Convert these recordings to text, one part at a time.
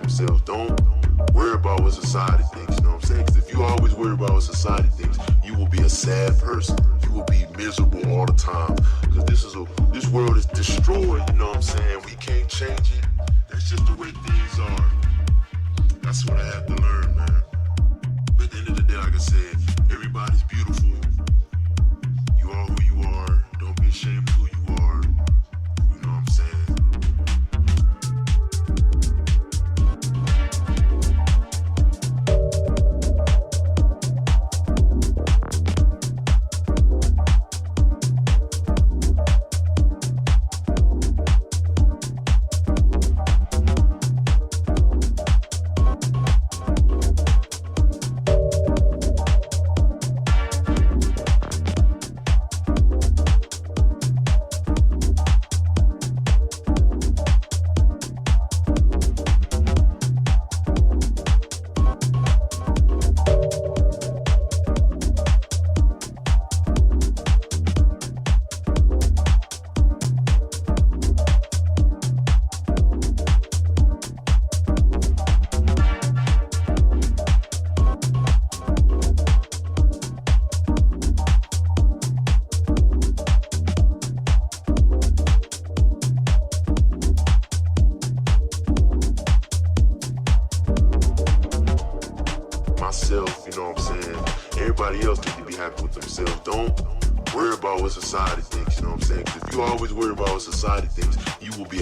themselves. Don't worry about what society thinks, you know what I'm saying? Because if you always worry about what society thinks, you will be a sad person. You will be miserable all the time. Because this world is destroyed, you know what I'm saying? We can't change it. That's just the way things are. That's what I have to learn, man. But at the end of the day, like I said, everybody's beautiful. You are who you are. Don't be ashamed of who you are. You know what I'm saying?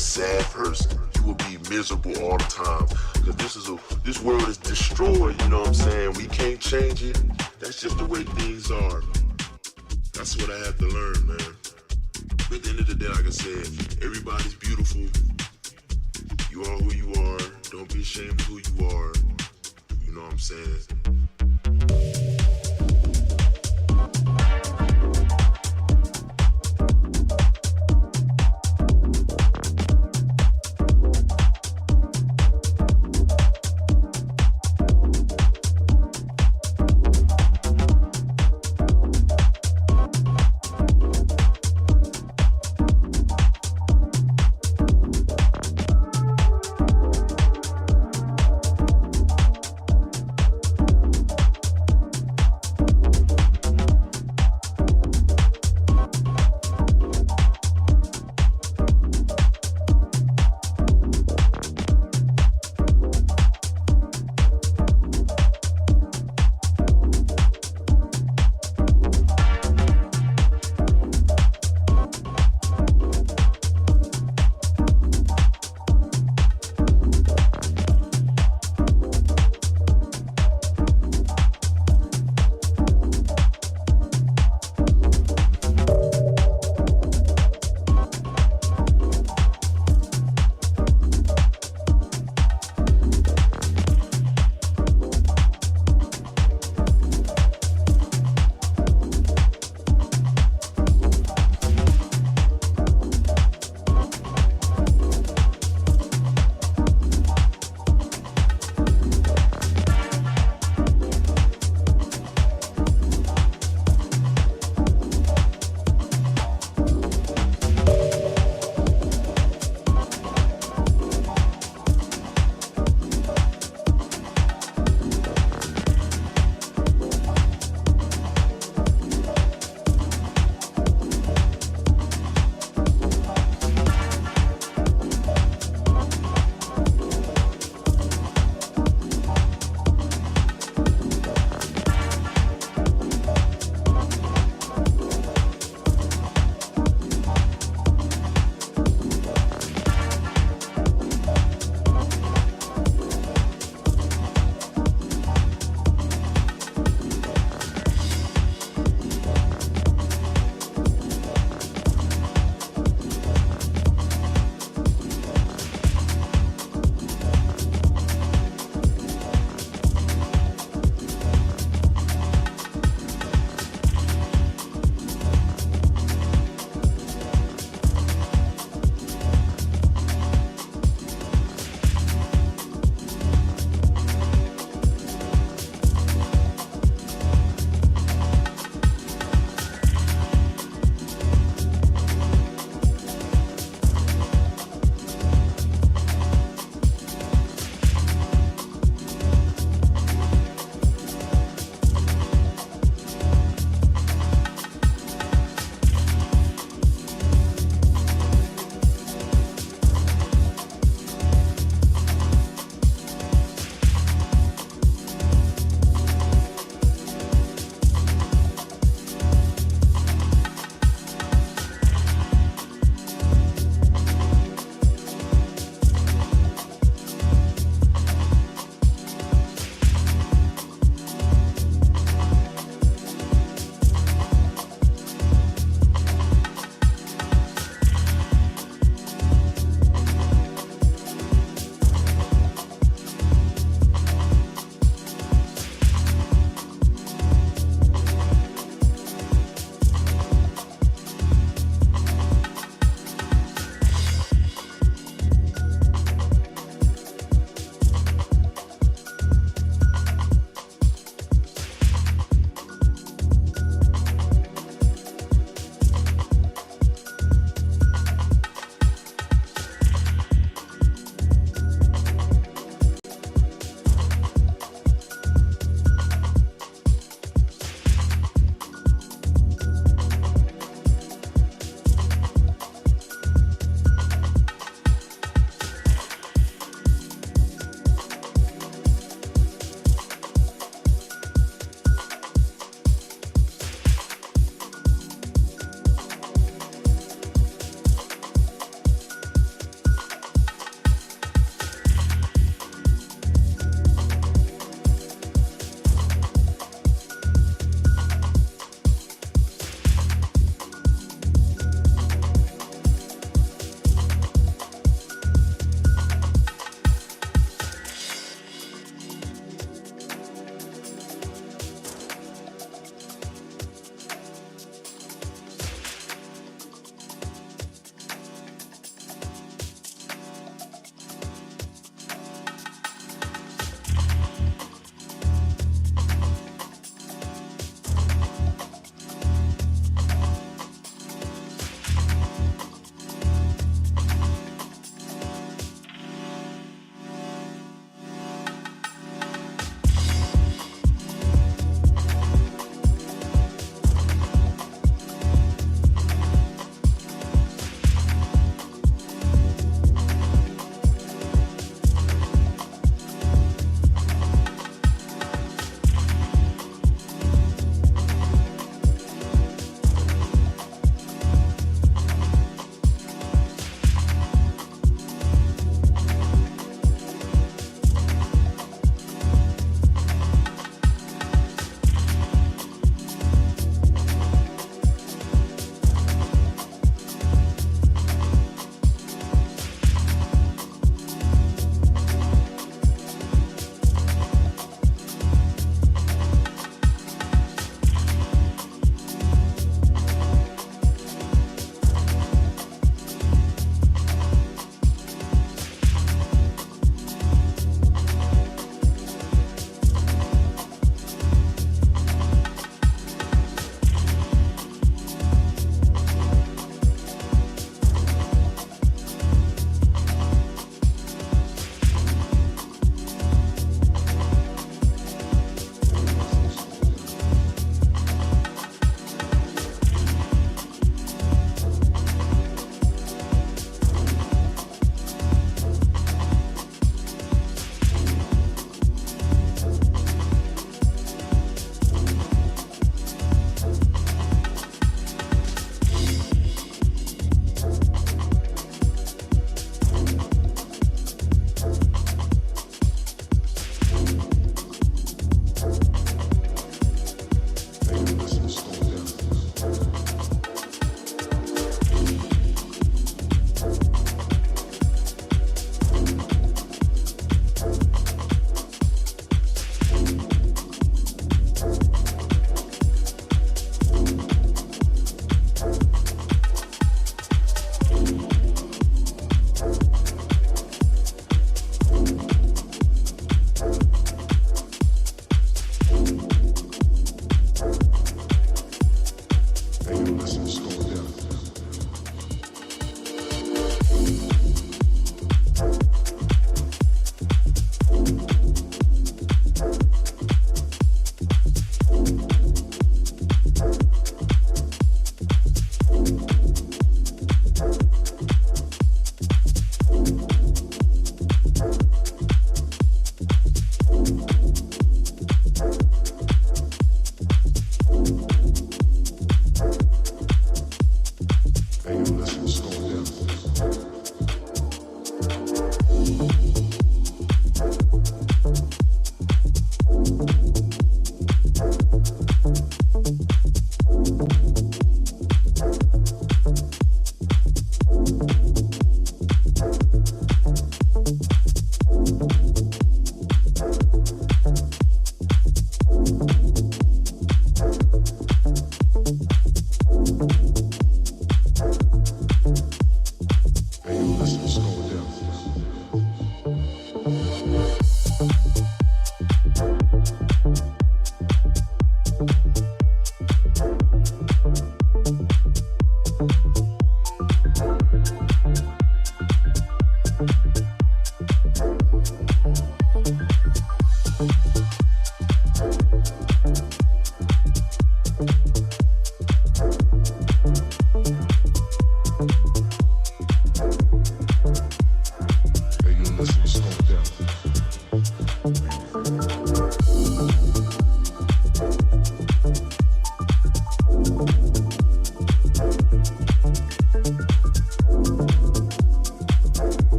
Sad person. You will be miserable all the time. Because this world is destroyed, you know what I'm saying? We can't change it. That's just the way things are. That's what I have to learn, man. But at the end of the day, like I said, everybody's beautiful. You are who you are. Don't be ashamed of who you are. You know what I'm saying?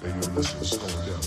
Hey, yo, listen, it's going down.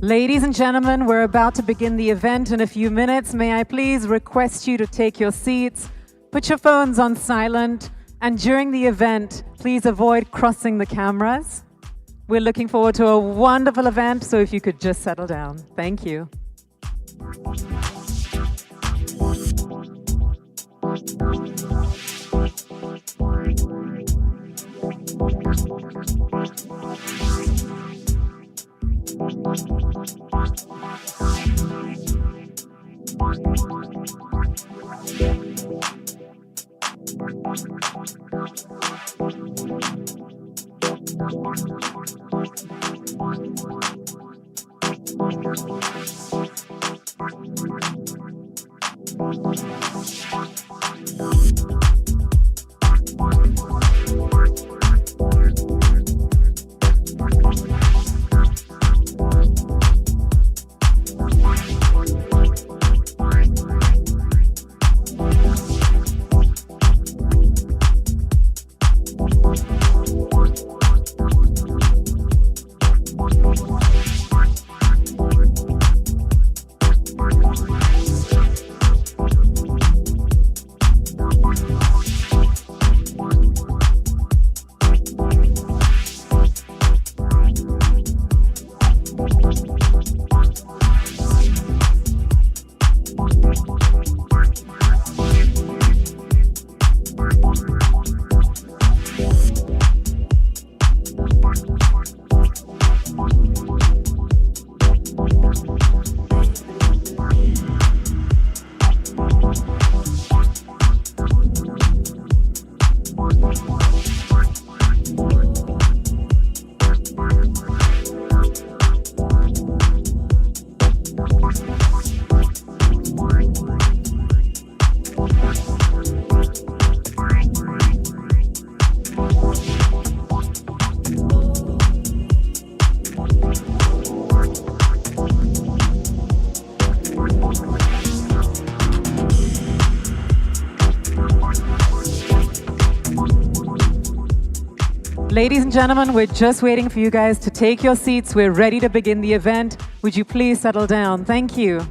Ladies and gentlemen, we're about to begin the event in a few minutes. May I please request you to take your seats, put your phones on silent, and during the event, please avoid crossing the cameras. We're looking forward to a wonderful event, so if you could just settle down. Thank you. Ladies and gentlemen, we're just waiting for you guys to take your seats. We're ready to begin the event. Would you please settle down? Thank you.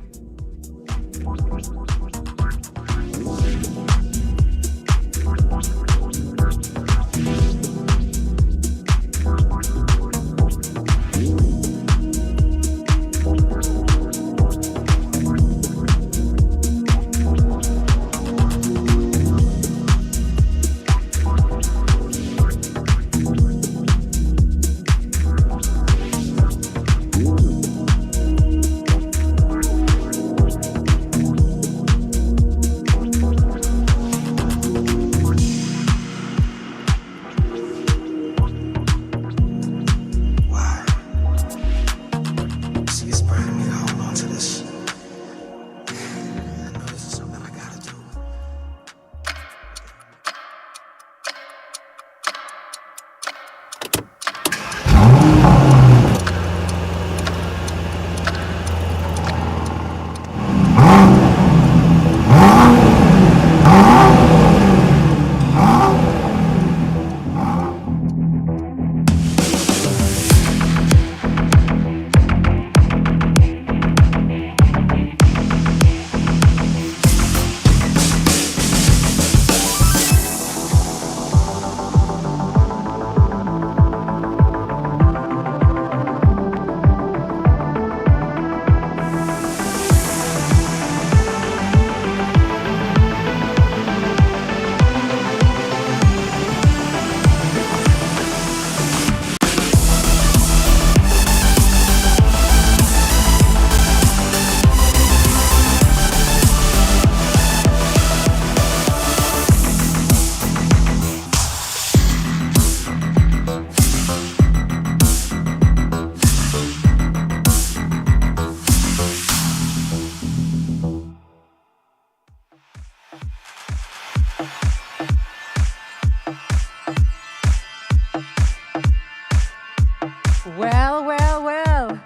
Well.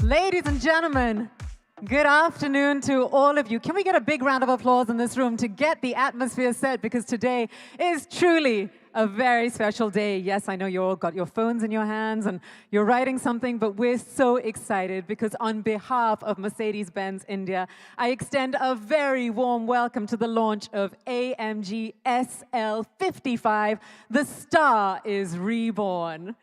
Ladies and gentlemen, good afternoon to all of you. Can we get a big round of applause in this room to get the atmosphere set? Because today is truly a very special day. Yes, I know you all got your phones in your hands and you're writing something, but we're so excited because on behalf of Mercedes-Benz India, I extend a very warm welcome to the launch of AMG SL55. The star is reborn.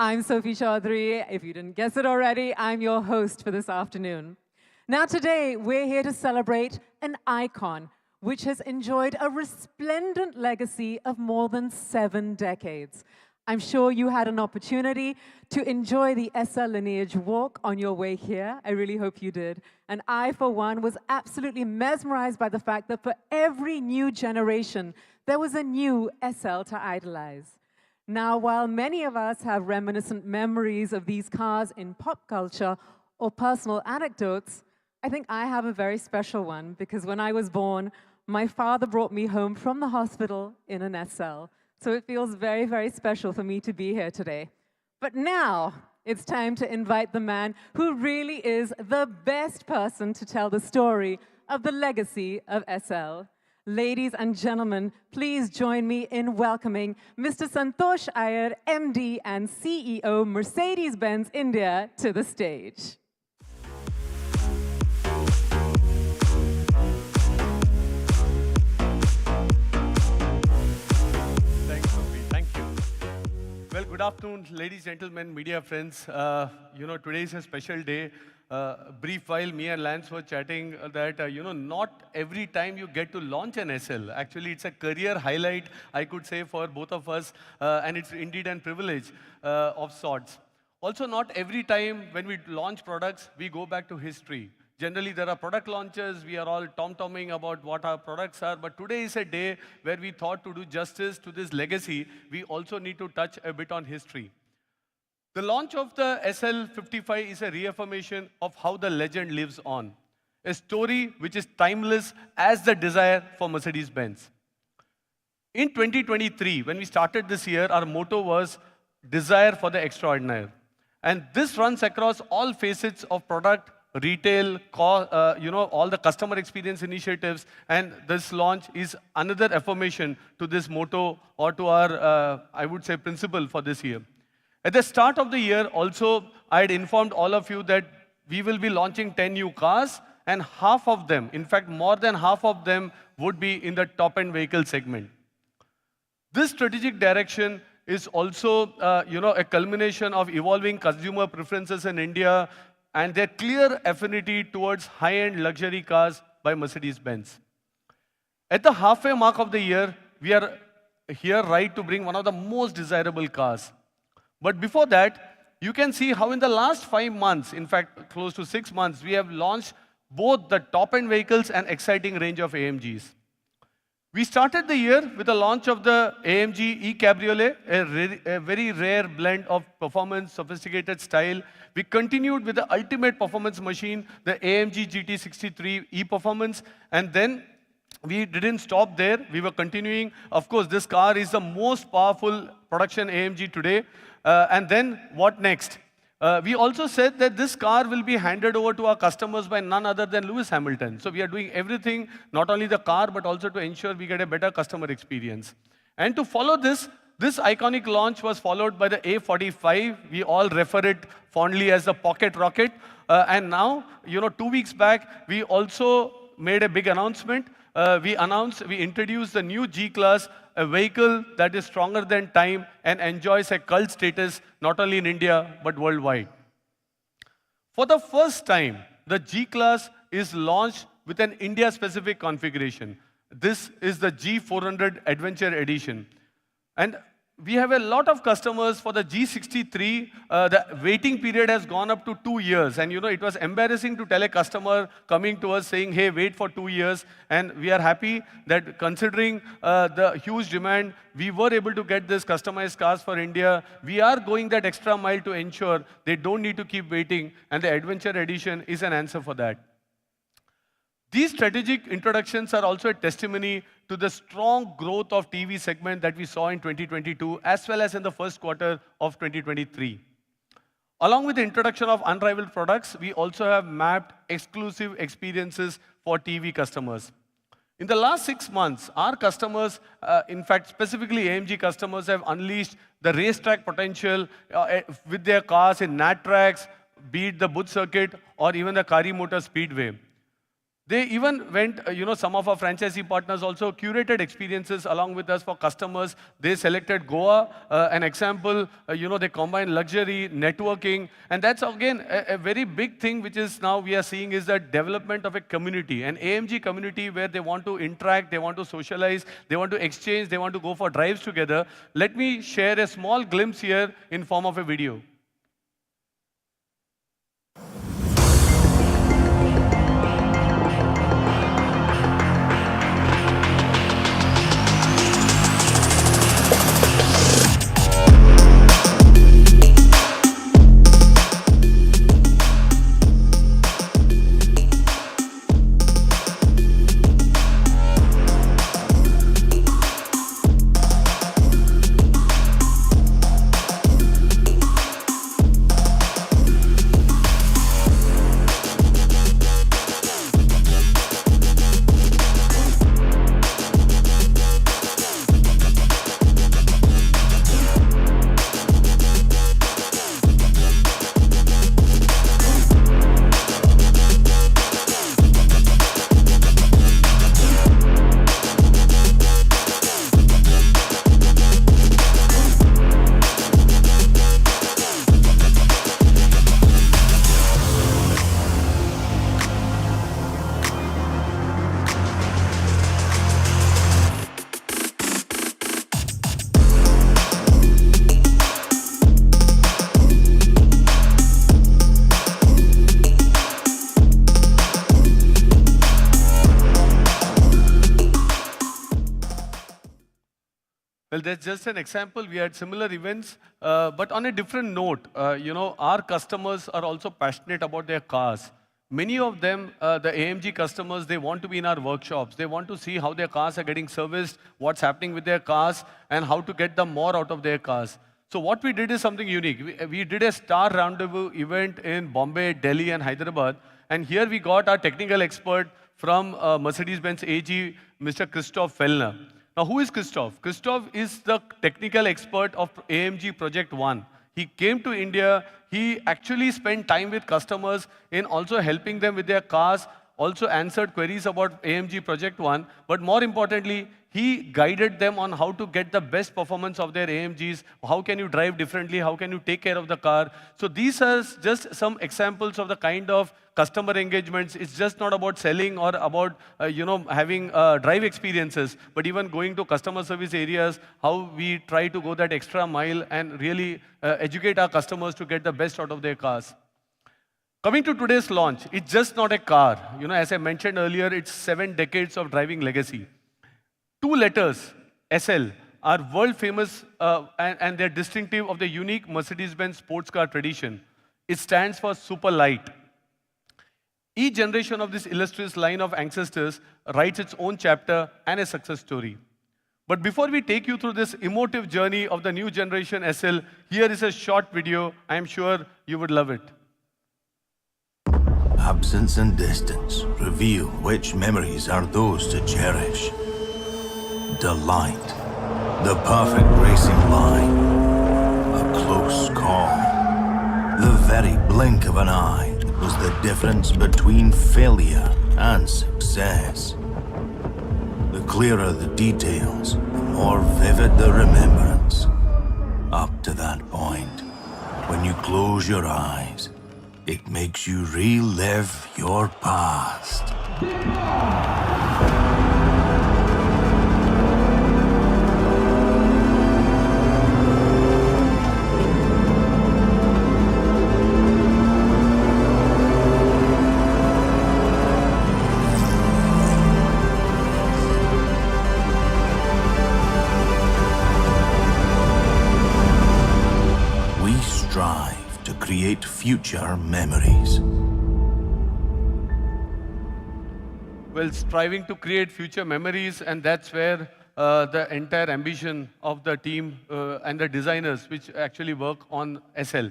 I'm Sophie Chaudhary. If you didn't guess it already, I'm your host for this afternoon. Now today, we're here to celebrate an icon which has enjoyed a resplendent legacy of more than 7 decades. I'm sure you had an opportunity to enjoy the SL lineage walk on your way here. I really hope you did. And I, for one, was absolutely mesmerized by the fact that for every new generation, there was a new SL to idolize. Now, while many of us have reminiscent memories of these cars in pop culture or personal anecdotes, I think I have a very special one because when I was born, my father brought me home from the hospital in an SL. So it feels very, very special for me to be here today. But now it's time to invite the man who really is the best person to tell the story of the legacy of SL. Ladies and gentlemen, please join me in welcoming Mr. Santosh Iyer, MD and CEO, Mercedes-Benz India, to the stage. Thanks, Sophie. Thank you. Well, good afternoon, ladies, gentlemen, media friends. Today is a special day. Brief while me and Lance were chatting that, not every time you get to launch an SL. Actually, it's a career highlight, I could say, for both of us, and it's indeed a privilege of sorts. Also, not every time when we launch products, we go back to history. Generally, there are product launches, we are all tom-tomming about what our products are, but today is a day where we thought to do justice to this legacy, we also need to touch a bit on history. The launch of the SL55 is a reaffirmation of how the legend lives on. A story which is timeless as the desire for Mercedes-Benz. In 2023, when we started this year, our motto was desire for the extraordinary. And this runs across all facets of product, retail, all the customer experience initiatives, and this launch is another affirmation to this motto or to our, I would say, principle for this year. At the start of the year, also, I had informed all of you that we will be launching 10 new cars, and half of them, in fact, more than half of them, would be in the top-end vehicle segment. This strategic direction is also, a culmination of evolving consumer preferences in India and their clear affinity towards high-end luxury cars by Mercedes-Benz. At the halfway mark of the year, we are here right to bring one of the most desirable cars. But before that, you can see how in the last 5 months, in fact, close to 6 months, we have launched both the top-end vehicles and exciting range of AMGs. We started the year with the launch of the AMG E-Cabriolet, a very rare blend of performance, sophisticated style. We continued with the ultimate performance machine, the AMG GT63 E-Performance, and then we didn't stop there. We were continuing. Of course, this car is the most powerful production AMG today. And then what next? We also said that this car will be handed over to our customers by none other than Lewis Hamilton. So we are doing everything, not only the car, but also to ensure we get a better customer experience. And to follow this iconic launch was followed by the A45. We all refer it fondly as the pocket rocket. And now, 2 weeks back, we also made a big announcement. We introduced the new G-Class, a vehicle that is stronger than time and enjoys a cult status not only in India but worldwide. For the first time, the G-Class is launched with an India-specific configuration. This is the G400 Adventure Edition. And we have a lot of customers for the G63. The waiting period has gone up to 2 years. And it was embarrassing to tell a customer coming to us saying, hey, wait for 2 years. And we are happy that considering the huge demand, we were able to get this customized cars for India. We are going that extra mile to ensure they don't need to keep waiting. And the Adventure Edition is an answer for that. These strategic introductions are also a testimony to the strong growth of TV segment that we saw in 2022, as well as in the first quarter of 2023. Along with the introduction of unrivaled products, we also have mapped exclusive experiences for TV customers. In the last 6 months, our customers, in fact, specifically AMG customers, have unleashed the racetrack potential with their cars in Nat tracks, be it the Buddh Circuit or even the Kari Motor Speedway. They even went, some of our franchisee partners also curated experiences along with us for customers. They selected Goa, an example, they combine luxury, networking, and that's again a very big thing which is now we are seeing is the development of a community, an AMG community where they want to interact, they want to socialize, they want to exchange, they want to go for drives together. Let me share a small glimpse here in form of a video. Well, that's just an example. We had similar events, but on a different note, our customers are also passionate about their cars. Many of them, the AMG customers, they want to be in our workshops. They want to see how their cars are getting serviced, what's happening with their cars, and how to get them more out of their cars. So what we did is something unique. We did a star rendezvous event in Bombay, Delhi, and Hyderabad. And here we got our technical expert from Mercedes-Benz AG, Mr. Christoph Fellner. Now, who is Christoph? Christoph is the technical expert of AMG Project One. He came to India. He actually spent time with customers in also helping them with their cars, also answered queries about AMG Project One. But more importantly, he guided them on how to get the best performance of their AMGs. How can you drive differently? How can you take care of the car? So these are just some examples of the kind of customer engagements. It's just not about selling or about having drive experiences, but even going to customer service areas, how we try to go that extra mile and really educate our customers to get the best out of their cars. Coming to today's launch, it's just not a car. As I mentioned earlier, it's 7 decades of driving legacy. 2 letters, SL, are world famous and they're distinctive of the unique Mercedes-Benz sports car tradition. It stands for super light. Each generation of this illustrious line of ancestors writes its own chapter and a success story. But before we take you through this emotive journey of the new generation SL, here is a short video. I am sure you would love it. Absence and distance reveal which memories are those to cherish. Delight, the perfect racing line, a close call, the very blink of an eye was the difference between failure and success. The clearer the details, the more vivid the remembrance. Up to that point, when you close your eyes, it makes you relive your past. Create future memories. Well, striving to create future memories, and that's where the entire ambition of the team and the designers which actually work on SL.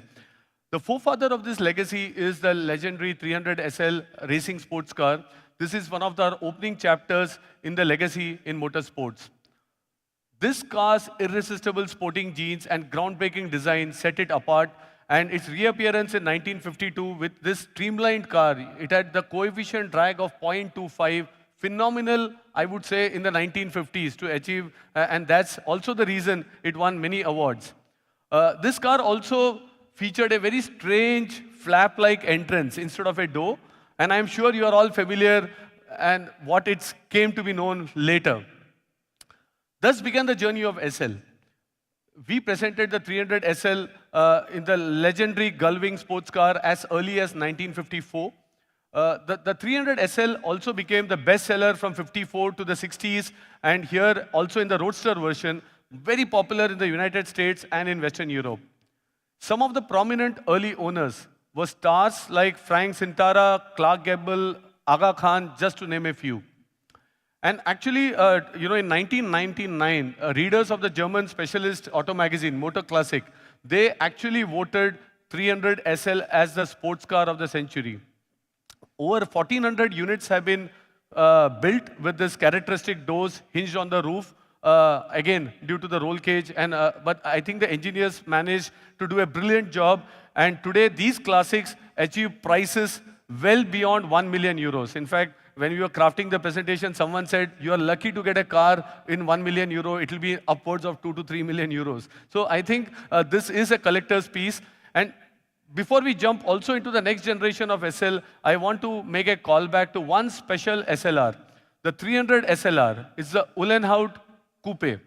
The forefather of this legacy is the legendary 300 SL racing sports car. This is one of the opening chapters in the legacy in motorsports. This car's irresistible sporting genes and groundbreaking design set it apart. And its reappearance in 1952 with this streamlined car, it had the coefficient drag of 0.25, phenomenal, I would say, in the 1950s to achieve, and that's also the reason it won many awards. This car also featured a very strange flap-like entrance instead of a door, and I'm sure you are all familiar and what it came to be known later. Thus began the journey of SL. We presented the 300 SL in the legendary Gullwing sports car as early as 1954. The 300 SL also became the bestseller from 54 to the 60s, and here also in the Roadster version, very popular in the United States and in Western Europe. Some of the prominent early owners were stars like Frank Sinatra, Clark Gable, Aga Khan, just to name a few. And actually, in 1999, readers of the German specialist auto magazine, Motor Classic, they actually voted 300 SL as the sports car of the century. Over 1,400 units have been built with this characteristic doors hinged on the roof, again, due to the roll cage. But I think the engineers managed to do a brilliant job. And today, these classics achieve prices well beyond 1 million euros. In fact, when we were crafting the presentation, someone said, you are lucky to get a car in 1 million euro. It will be upwards of 2 to 3 million euros. So I think this is a collector's piece. And before we jump also into the next generation of SL, I want to make a call back to one special SLR. The 300 SLR is the Uhlenhaut Coupe.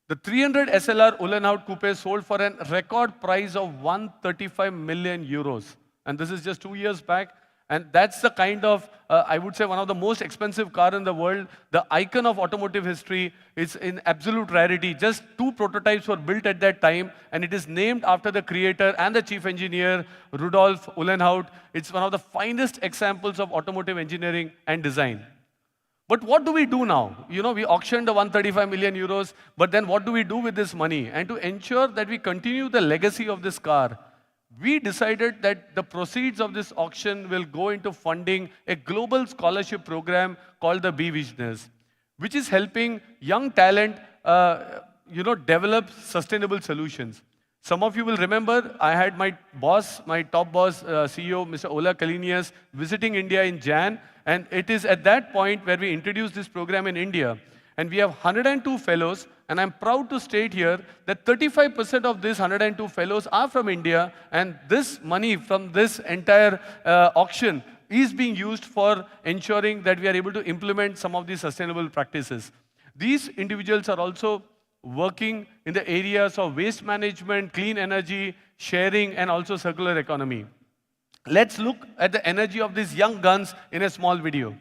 The 300 SLR Uhlenhaut Coupe sold for a record price of 135 million euros. And this is just 2 years back. And that's the kind of, I would say, one of the most expensive car in the world. The icon of automotive history is in absolute rarity. Just 2 prototypes were built at that time, and it is named after the creator and the chief engineer, Rudolf Uhlenhaut. It's one of the finest examples of automotive engineering and design. But what do we do now? We auctioned the 135 million euros, but then what do we do with this money? And to ensure that we continue the legacy of this car, we decided that the proceeds of this auction will go into funding a global scholarship program called the Be Visionaries, which is helping young talent, develop sustainable solutions. Some of you will remember I had my boss, my top boss, CEO, Mr. Ola Kalinius, visiting India in Jan, and it is at that point where we introduced this program in India. And we have 102 fellows, and I'm proud to state here that 35% of these 102 fellows are from India, and this money from this entire auction is being used for ensuring that we are able to implement some of these sustainable practices. These individuals are also working in the areas of waste management, clean energy, sharing, and also circular economy. Let's look at the energy of these young guns in a small video.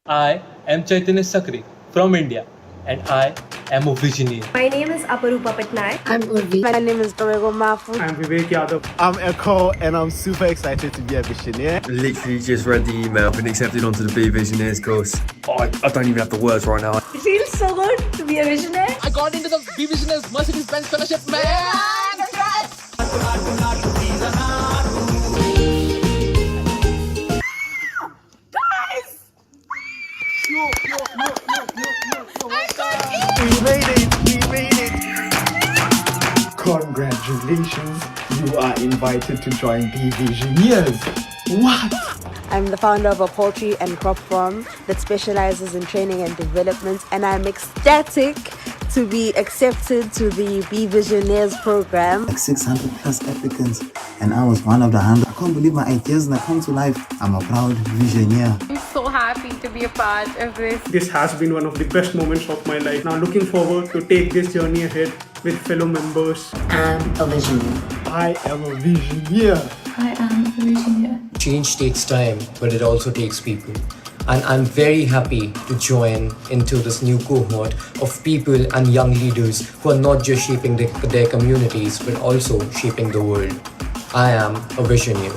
I am Chaitanya Sakri from India, and I am a visionary. My name is Aparupa Patnaik. I'm Urvi. My name is Dorego Mafu. I'm Vivek Yadav. I'm Echo, and I'm super excited to be a visionary. Literally just read the email, been accepted onto the Be Visionaries course. Oh, I don't even have the words right now. It feels so good to be a visionary. I got into the Be Visionaries Mercedes-Benz fellowship, man! We made it! Congratulations, you are invited to join Be Visionaries. What? I'm the founder of a poultry and crop farm that specializes in training and development, and I'm ecstatic to be accepted to the Be Visionaries program. Like 600 plus applicants, and I was one of the 100. I can't believe my ideas now come to life. I'm a proud visionary. I'm so happy to be a part of this. This has been one of the best moments of my life. Now looking forward to take this journey ahead with fellow members. I'm a visionary. I am a visionary. I am a visionary. Change takes time, but it also takes people. And I'm very happy to join into this new cohort of people and young leaders who are not just shaping their communities, but also shaping the world. I am a visionary.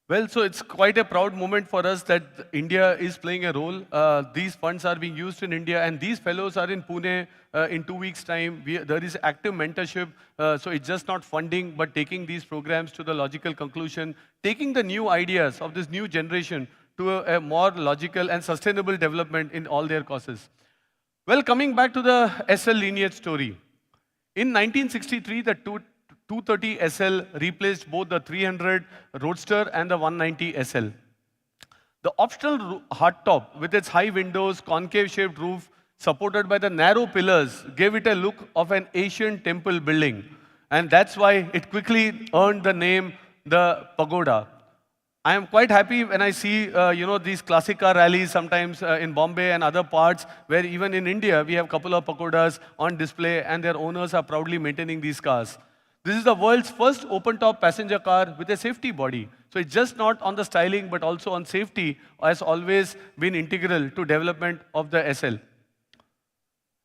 Well, so it's quite a proud moment for us that India is playing a role. These funds are being used in India, and these fellows are in Pune in 2 weeks' time. There is active mentorship, so it's just not funding, but taking these programs to the logical conclusion, taking the new ideas of this new generation to a more logical and sustainable development in all their causes. Well, coming back to the SL lineage story. In 1963, the 230 SL replaced both the 300 Roadster and the 190 SL. The optional hardtop with its high windows, concave-shaped roof, supported by the narrow pillars, gave it a look of an ancient temple building. And that's why it quickly earned the name the Pagoda. I am quite happy when I see, these classic car rallies sometimes in Bombay and other parts, where even in India, we have a couple of Pagodas on display, and their owners are proudly maintaining these cars. This is the world's first open-top passenger car with a safety body. So it's just not on the styling, but also on safety, has always been integral to development of the SL.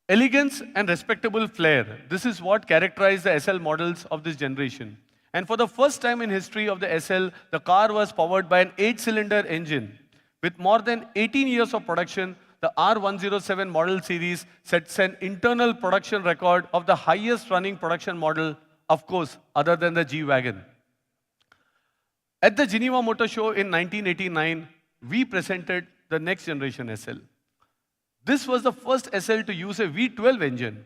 Elegance and respectable flair. This is what characterized the SL models of this generation. And for the first time in history of the SL, the car was powered by an 8-cylinder engine. With more than 18 years of production, the R107 model series sets an internal production record of the highest running production model, of course, other than the G-Wagon. At the Geneva Motor Show in 1989, we presented the next generation SL. This was the first SL to use a V12 engine.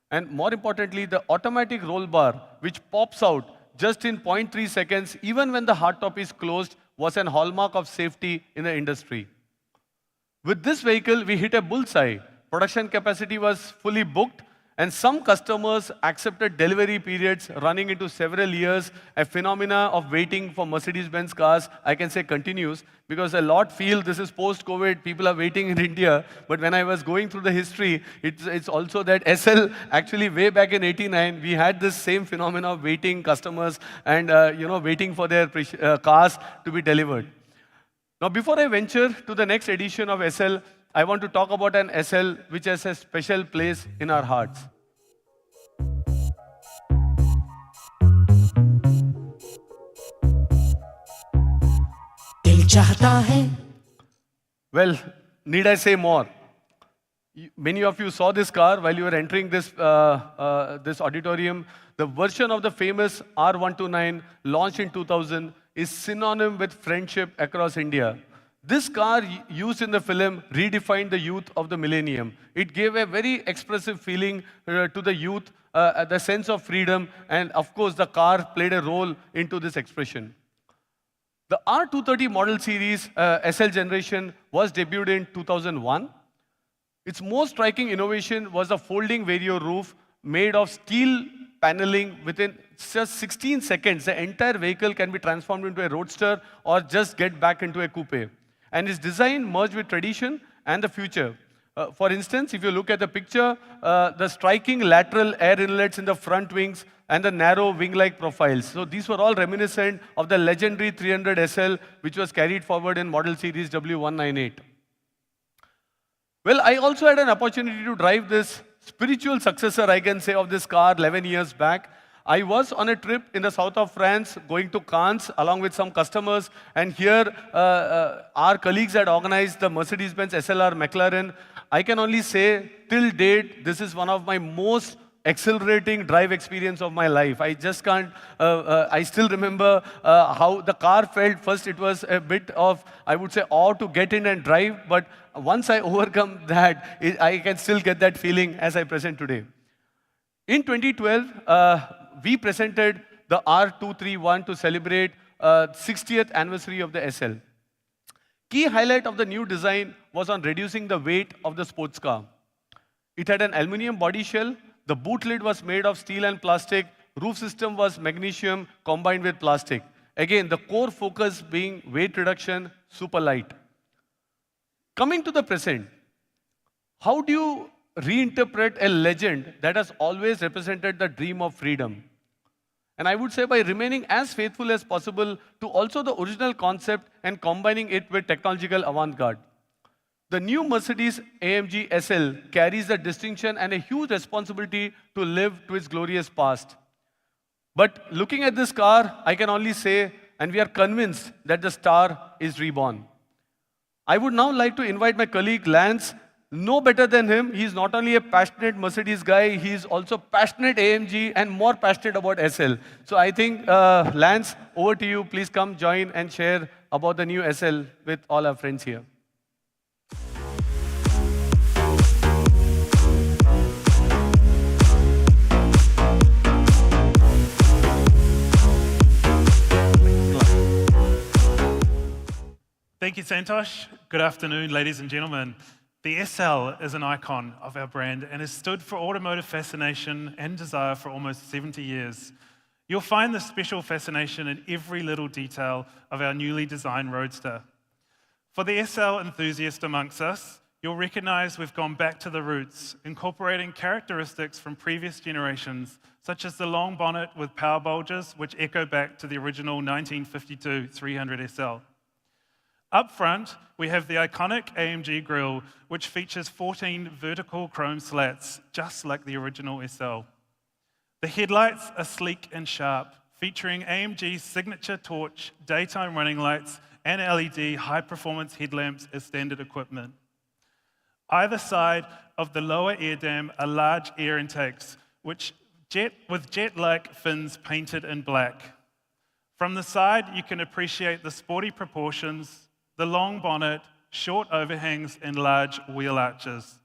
And more importantly, the automatic roll bar, which pops out just in 0.3 seconds, even when the hardtop is closed, was an hallmark of safety in the industry. With this vehicle, we hit a bullseye. Production capacity was fully booked, and some customers accepted delivery periods running into several years. A phenomena of waiting for Mercedes-Benz cars, I can say, continues, because a lot feel this is post-COVID, people are waiting in India. But when I was going through the history, it's also that SL, actually way back in '89, we had this same phenomena of waiting customers and waiting for their cars to be delivered. Now, before I venture to the next edition of SL, I want to talk about an SL which has a special place in our hearts. Well, need I say more? Many of you saw this car while you were entering this auditorium. The version of the famous R129 launched in 2000 is synonym with friendship across India. This car used in the film redefined the youth of the millennium. It gave a very expressive feeling to the youth, the sense of freedom, and of course the car played a role into this expression. The R230 model series SL generation was debuted in 2001. Its most striking innovation was a folding vario roof made of steel paneling. Within just 16 seconds, the entire vehicle can be transformed into a roadster or just get back into a coupe. And its design merged with tradition and the future. For instance, if you look at the picture, the striking lateral air inlets in the front wings and the narrow wing-like profiles. So these were all reminiscent of the legendary 300 SL, which was carried forward in model series W198. Well, I also had an opportunity to drive this spiritual successor, I can say, of this car 11 years back. I was on a trip in the south of France, going to Cannes, along with some customers, and here our colleagues had organized the Mercedes-Benz SLR McLaren. I can only say, till date, this is one of my most exhilarating drive experience of my life. I just can't, I still remember how the car felt. First, it was a bit of, I would say, awe to get in and drive, but once I overcome that, I can still get that feeling as I present today. In 2012, we presented the R231 to celebrate 60th anniversary of the SL. Key highlight of the new design was on reducing the weight of the sports car. It had an aluminum body shell. The boot lid was made of steel and plastic. Roof system was magnesium combined with plastic. Again, the core focus being weight reduction, super light. Coming to the present, how do you reinterpret a legend that has always represented the dream of freedom? And I would say by remaining as faithful as possible to also the original concept and combining it with technological avant-garde. The new Mercedes AMG SL carries the distinction and a huge responsibility to live to its glorious past. But looking at this car, I can only say, and we are convinced that the star is reborn. I would now like to invite my colleague Lance. No better than him. He's not only a passionate Mercedes guy, he's also passionate AMG and more passionate about SL. So I think, Lance, over to you. Please come join and share about the new SL with all our friends here. Thank you, Santosh. Good afternoon, ladies and gentlemen. The SL is an icon of our brand and has stood for automotive fascination and desire for almost 70 years. You'll find this special fascination in every little detail of our newly designed Roadster. For the SL enthusiast amongst us, you'll recognize we've gone back to the roots, incorporating characteristics from previous generations, such as the long bonnet with power bulges, which echo back to the original 1952 300 SL. Up front, we have the iconic AMG grille, which features 14 vertical chrome slats, just like the original SL. The headlights are sleek and sharp, featuring AMG's signature torch, daytime running lights, and LED high-performance headlamps as standard equipment. Either side of the lower air dam are large air intakes, with jet-like fins painted in black. From the side, you can appreciate the sporty proportions, the long bonnet, short overhangs, and large wheel arches.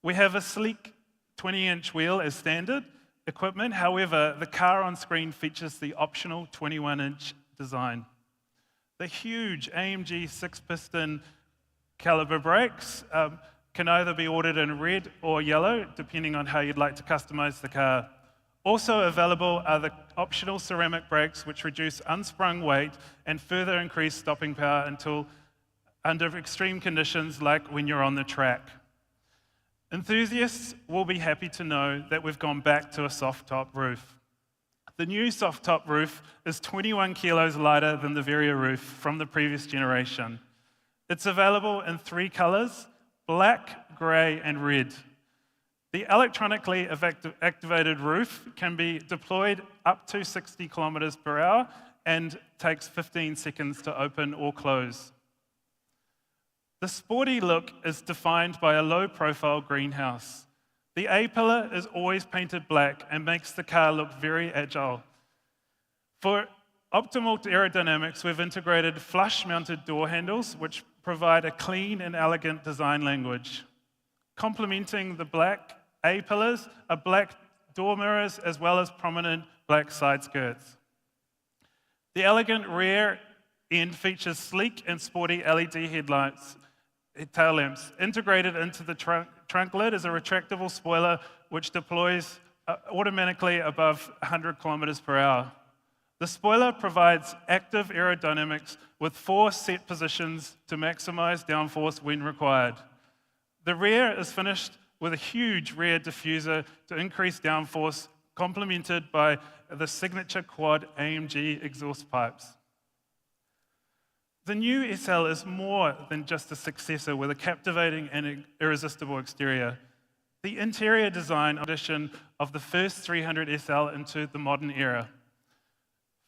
We have a sleek 20-inch wheel as standard equipment. However, the car on screen features the optional 21-inch design. The huge AMG 6-piston caliber brakes can either be ordered in red or yellow, depending on how you'd like to customize the car. Also available are the optional ceramic brakes, which reduce unsprung weight and further increase stopping power until under extreme conditions like when you're on the track. Enthusiasts will be happy to know that we've gone back to a soft top roof. The new soft top roof is 21 kilos lighter than the Vario roof from the previous generation. It's available in 3 colors: black, gray, and red. The electronically activated roof can be deployed up to 60 kilometers per hour and takes 15 seconds to open or close. The sporty look is defined by a low-profile greenhouse. The A-pillar is always painted black and makes the car look very agile. For optimal aerodynamics, we've integrated flush-mounted door handles, which provide a clean and elegant design language. Complementing the black A-pillars are black door mirrors as well as prominent black side skirts. The elegant rear end features sleek and sporty LED tail lamps. Integrated into the trunk lid is a retractable spoiler which deploys automatically above 100 kilometers per hour. The spoiler provides active aerodynamics with 4 set positions to maximize downforce when required. The rear is finished with a huge rear diffuser to increase downforce, complemented by the signature quad AMG exhaust pipes. The new SL is more than just a successor with a captivating and irresistible exterior. The interior design addition of the first 300 SL into the modern era.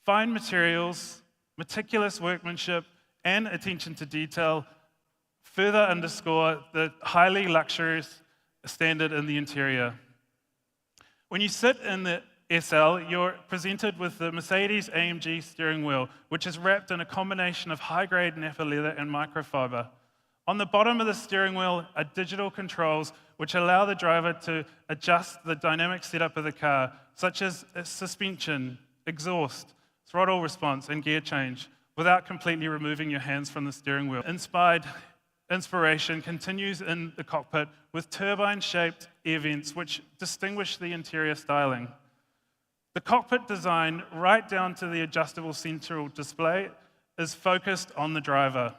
Fine materials, meticulous workmanship, and attention to detail further underscore the highly luxurious standard in the interior. When you sit in the SL, you're presented with the Mercedes AMG steering wheel, which is wrapped in a combination of high-grade Napa leather and microfiber. On the bottom of the steering wheel are digital controls which allow the driver to adjust the dynamic setup of the car, such as suspension, exhaust, throttle response, and gear change, without completely removing your hands from the steering wheel. Inspiration continues in the cockpit with turbine-shaped air vents which distinguish the interior styling. The cockpit design, right down to the adjustable central display, is focused on the driver.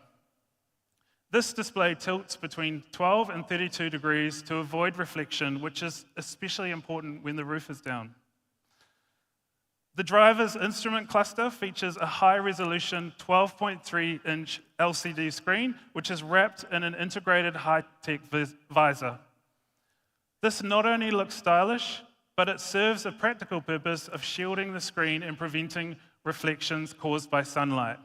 This display tilts between 12 and 32 degrees to avoid reflection, which is especially important when the roof is down. The driver's instrument cluster features a high-resolution 12.3-inch LCD screen, which is wrapped in an integrated high-tech visor. This not only looks stylish, but it serves a practical purpose of shielding the screen and preventing reflections caused by sunlight.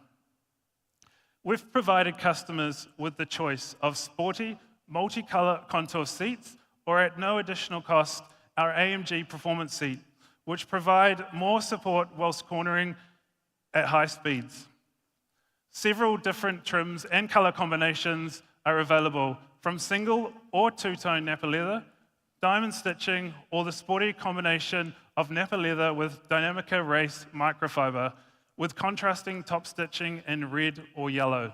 We've provided customers with the choice of sporty, multi-color contour seats, or at no additional cost, our AMG Performance Seat, which provide more support whilst cornering at high speeds. Several different trims and color combinations are available, from single or two-tone Napa leather, diamond stitching, or the sporty combination of Napa leather with Dynamica Race microfiber, with contrasting top stitching in red or yellow.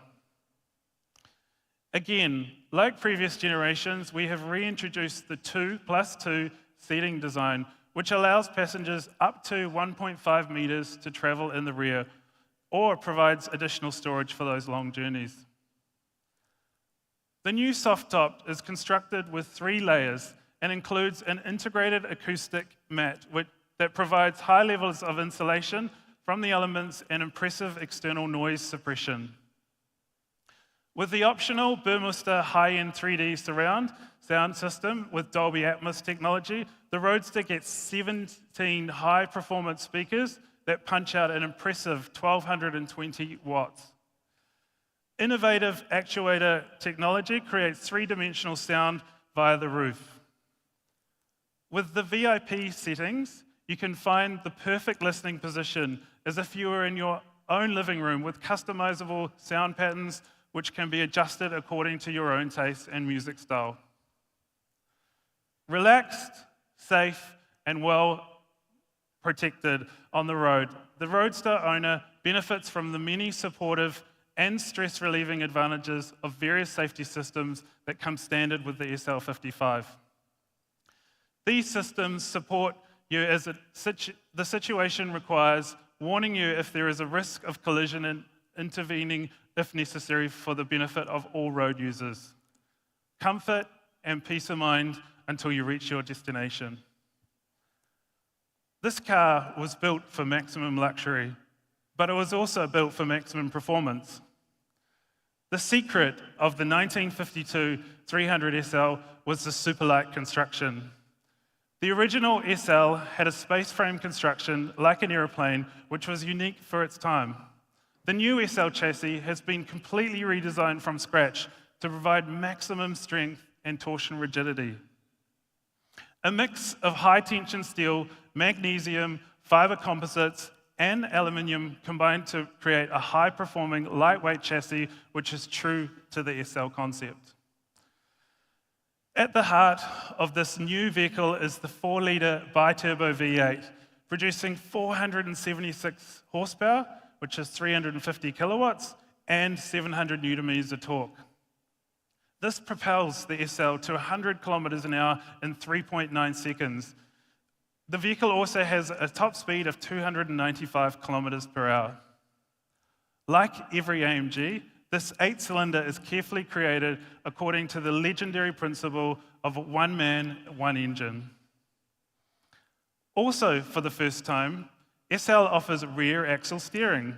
Again, like previous generations, we have reintroduced the 2+2 seating design, which allows passengers up to 1.5 meters to travel in the rear, or provides additional storage for those long journeys. The new soft top is constructed with 3 layers and includes an integrated acoustic mat that provides high levels of insulation from the elements and impressive external noise suppression. With the optional Burmester high-end 3D surround sound system with Dolby Atmos technology, the Roadster gets 17 high-performance speakers that punch out an impressive 1,220 watts. Innovative actuator technology creates 3-dimensional sound via the roof. With the VIP settings, you can find the perfect listening position as if you were in your own living room with customizable sound patterns which can be adjusted according to your own taste and music style. Relaxed, safe, and well protected on the road, the Roadster owner benefits from the many supportive and stress-relieving advantages of various safety systems that come standard with the SL55. These systems support you as the situation requires, warning you if there is a risk of collision and intervening if necessary for the benefit of all road users. Comfort and peace of mind until you reach your destination. This car was built for maximum luxury, but it was also built for maximum performance. The secret of the 1952 300 SL was the superlight construction. The original SL had a space frame construction like an aeroplane, which was unique for its time. The new SL chassis has been completely redesigned from scratch to provide maximum strength and torsion rigidity. A mix of high-tension steel, magnesium, fiber composites, and aluminium combined to create a high-performing, lightweight chassis, which is true to the SL concept. At the heart of this new vehicle is the 4-litre bi-turbo V8, producing 476 horsepower, which is 350 kilowatts, and 700 newton-meters of torque. This propels the SL to 100 kilometers an hour in 3.9 seconds. The vehicle also has a top speed of 295 kilometers per hour. Like every AMG, this 8-cylinder is carefully created according to the legendary principle of one man, one engine. Also, for the first time, SL offers rear axle steering.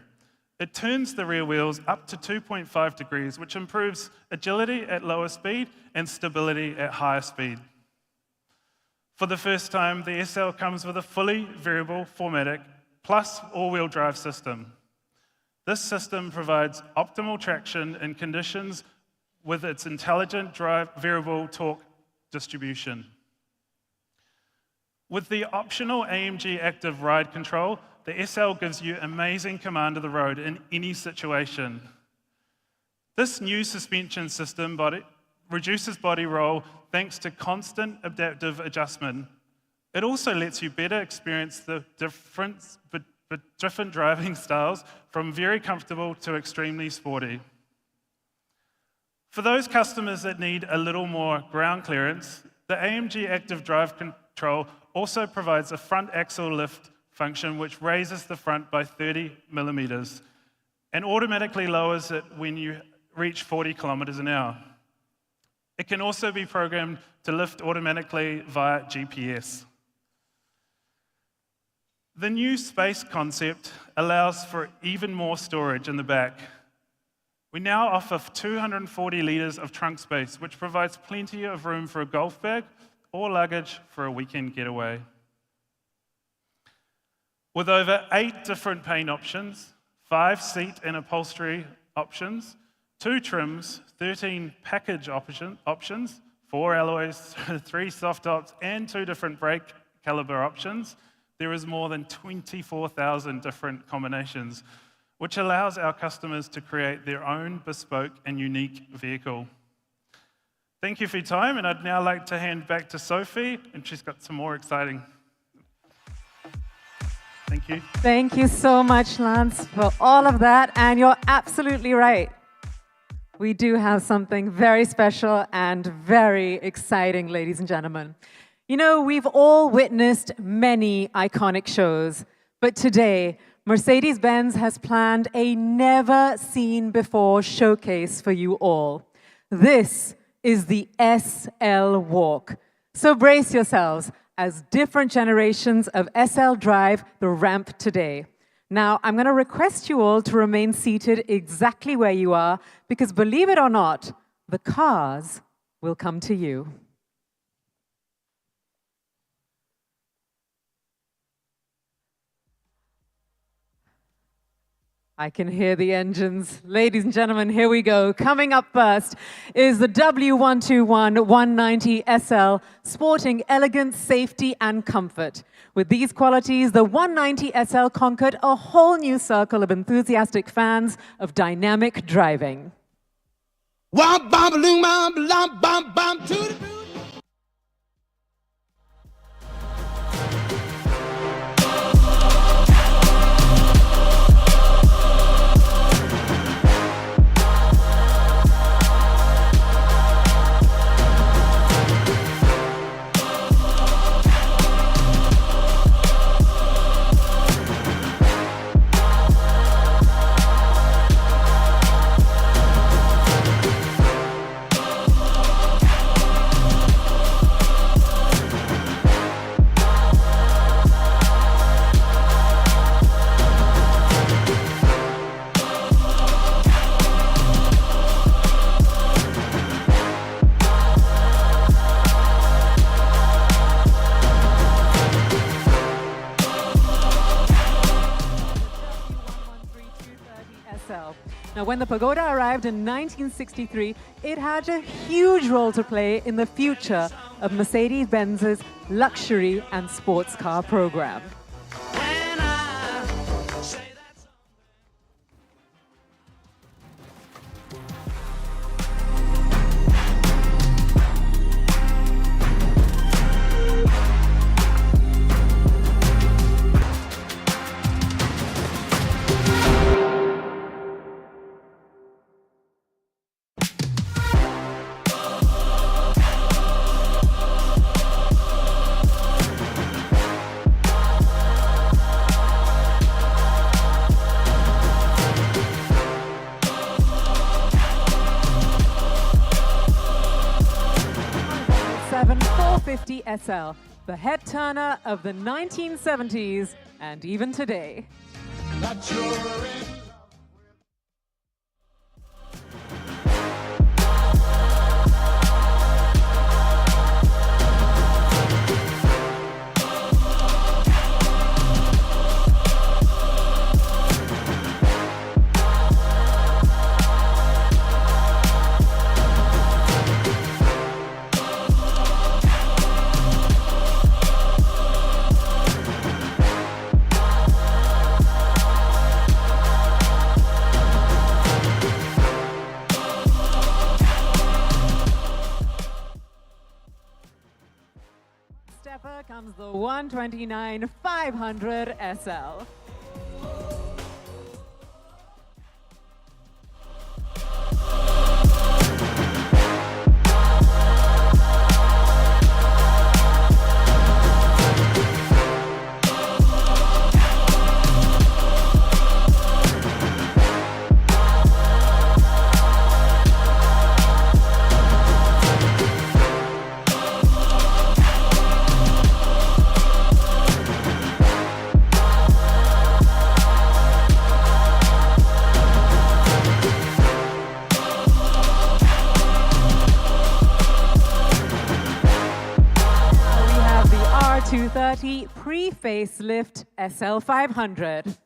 It turns the rear wheels up to 2.5 degrees, which improves agility at lower speed and stability at higher speed. For the first time, the SL comes with a fully variable 4MATIC plus all-wheel drive system. This system provides optimal traction in conditions with its intelligent variable torque distribution. With the optional AMG Active Ride Control, the SL gives you amazing command of the road in any situation. This new suspension system reduces body roll thanks to constant adaptive adjustment. It also lets you better experience the different driving styles, from very comfortable to extremely sporty. For those customers that need a little more ground clearance, the AMG Active Drive Control also provides a front axle lift function which raises the front by 30 millimeters and automatically lowers it when you reach 40 kilometers an hour. It can also be programmed to lift automatically via GPS. The new space concept allows for even more storage in the back. We now offer 240 litres of trunk space, which provides plenty of room for a golf bag or luggage for a weekend getaway. With over 8 different paint options, 5 seat and upholstery options, 2 trims, 13 package options, 4 alloys, 3 soft tops, and 2 different brake caliber options, there is more than 24,000 different combinations, which allows our customers to create their own bespoke and unique vehicle. Thank you for your time, and I'd now like to hand back to Sophie, and she's got some more exciting. Thank you. Thank you so much, Lance, for all of that, and you're absolutely right. We do have something very special and very exciting, ladies and gentlemen. You know, we've all witnessed many iconic shows, but today, Mercedes-Benz has planned a never-seen-before showcase for you all. This is the SL Walk. So brace yourselves as different generations of SL drive the ramp today. Now, I'm going to request you all to remain seated exactly where you are, because believe it or not, the cars will come to you. I can hear the engines. Ladies and gentlemen, here we go. Coming up first is the W121 190 SL, sporting elegance, safety, and comfort. With these qualities, the 190 SL conquered a whole new circle of enthusiastic fans of dynamic driving. Now, when the Pagoda arrived in 1963, it had a huge role to play in the future of Mercedes-Benz's luxury and sports car program. SL, the head turner of the 1970s and even today. Stepper comes the 129 500 SL. R230 pre-facelift SL500.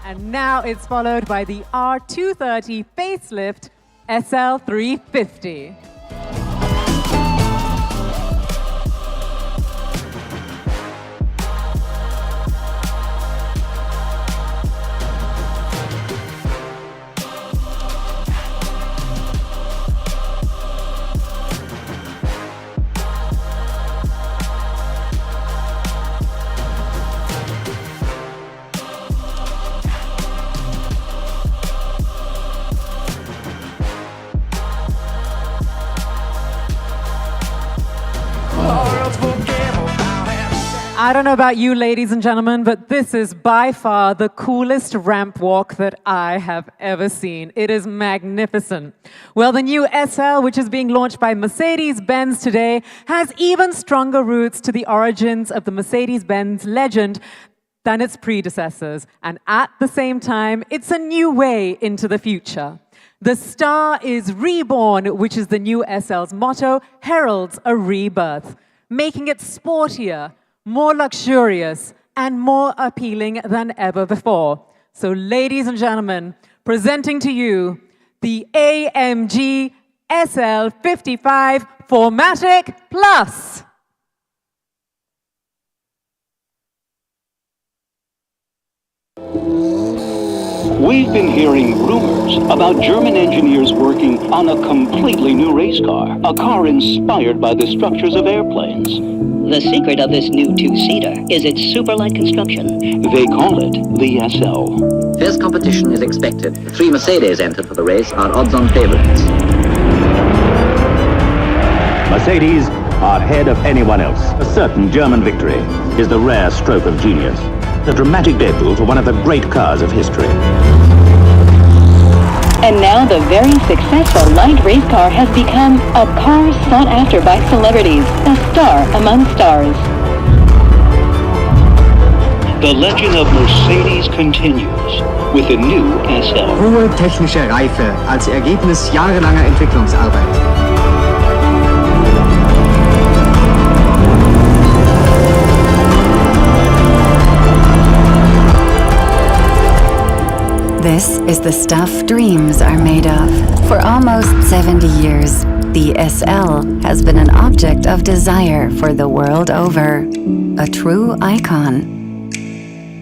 And now it's followed by the R230 facelift SL350. I don't know about you, ladies and gentlemen, but this is by far the coolest ramp walk that I have ever seen. It is magnificent. Well, the new SL, which is being launched by Mercedes-Benz today, has even stronger roots to the origins of the Mercedes-Benz legend than its predecessors. And at the same time, it's a new way into the future. The star is reborn, which is the new SL's motto, heralds a rebirth, making it sportier, more luxurious, and more appealing than ever before. So, ladies and gentlemen, presenting to you the AMG SL55 4MATIC Plus. We've been hearing rumors about German engineers working on a completely new race car, a car inspired by the structures of airplanes. The secret of this new two-seater is its super-light construction. They call it the SL. Fierce competition is expected. The 3 Mercedes entered for the race are odds-on favorites. Mercedes are ahead of anyone else. A certain German victory is the rare stroke of genius. A dramatic debut for one of the great cars of history. And now the very successful light race car has become a car sought after by celebrities, a star among stars. The legend of Mercedes continues with the new SL. Hohe technische Reife als Ergebnis jahrelanger Entwicklungsarbeit. This is the stuff dreams are made of. For almost 70 years, the SL has been an object of desire for the world over. A true icon.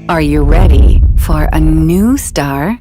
Are you ready for a new star?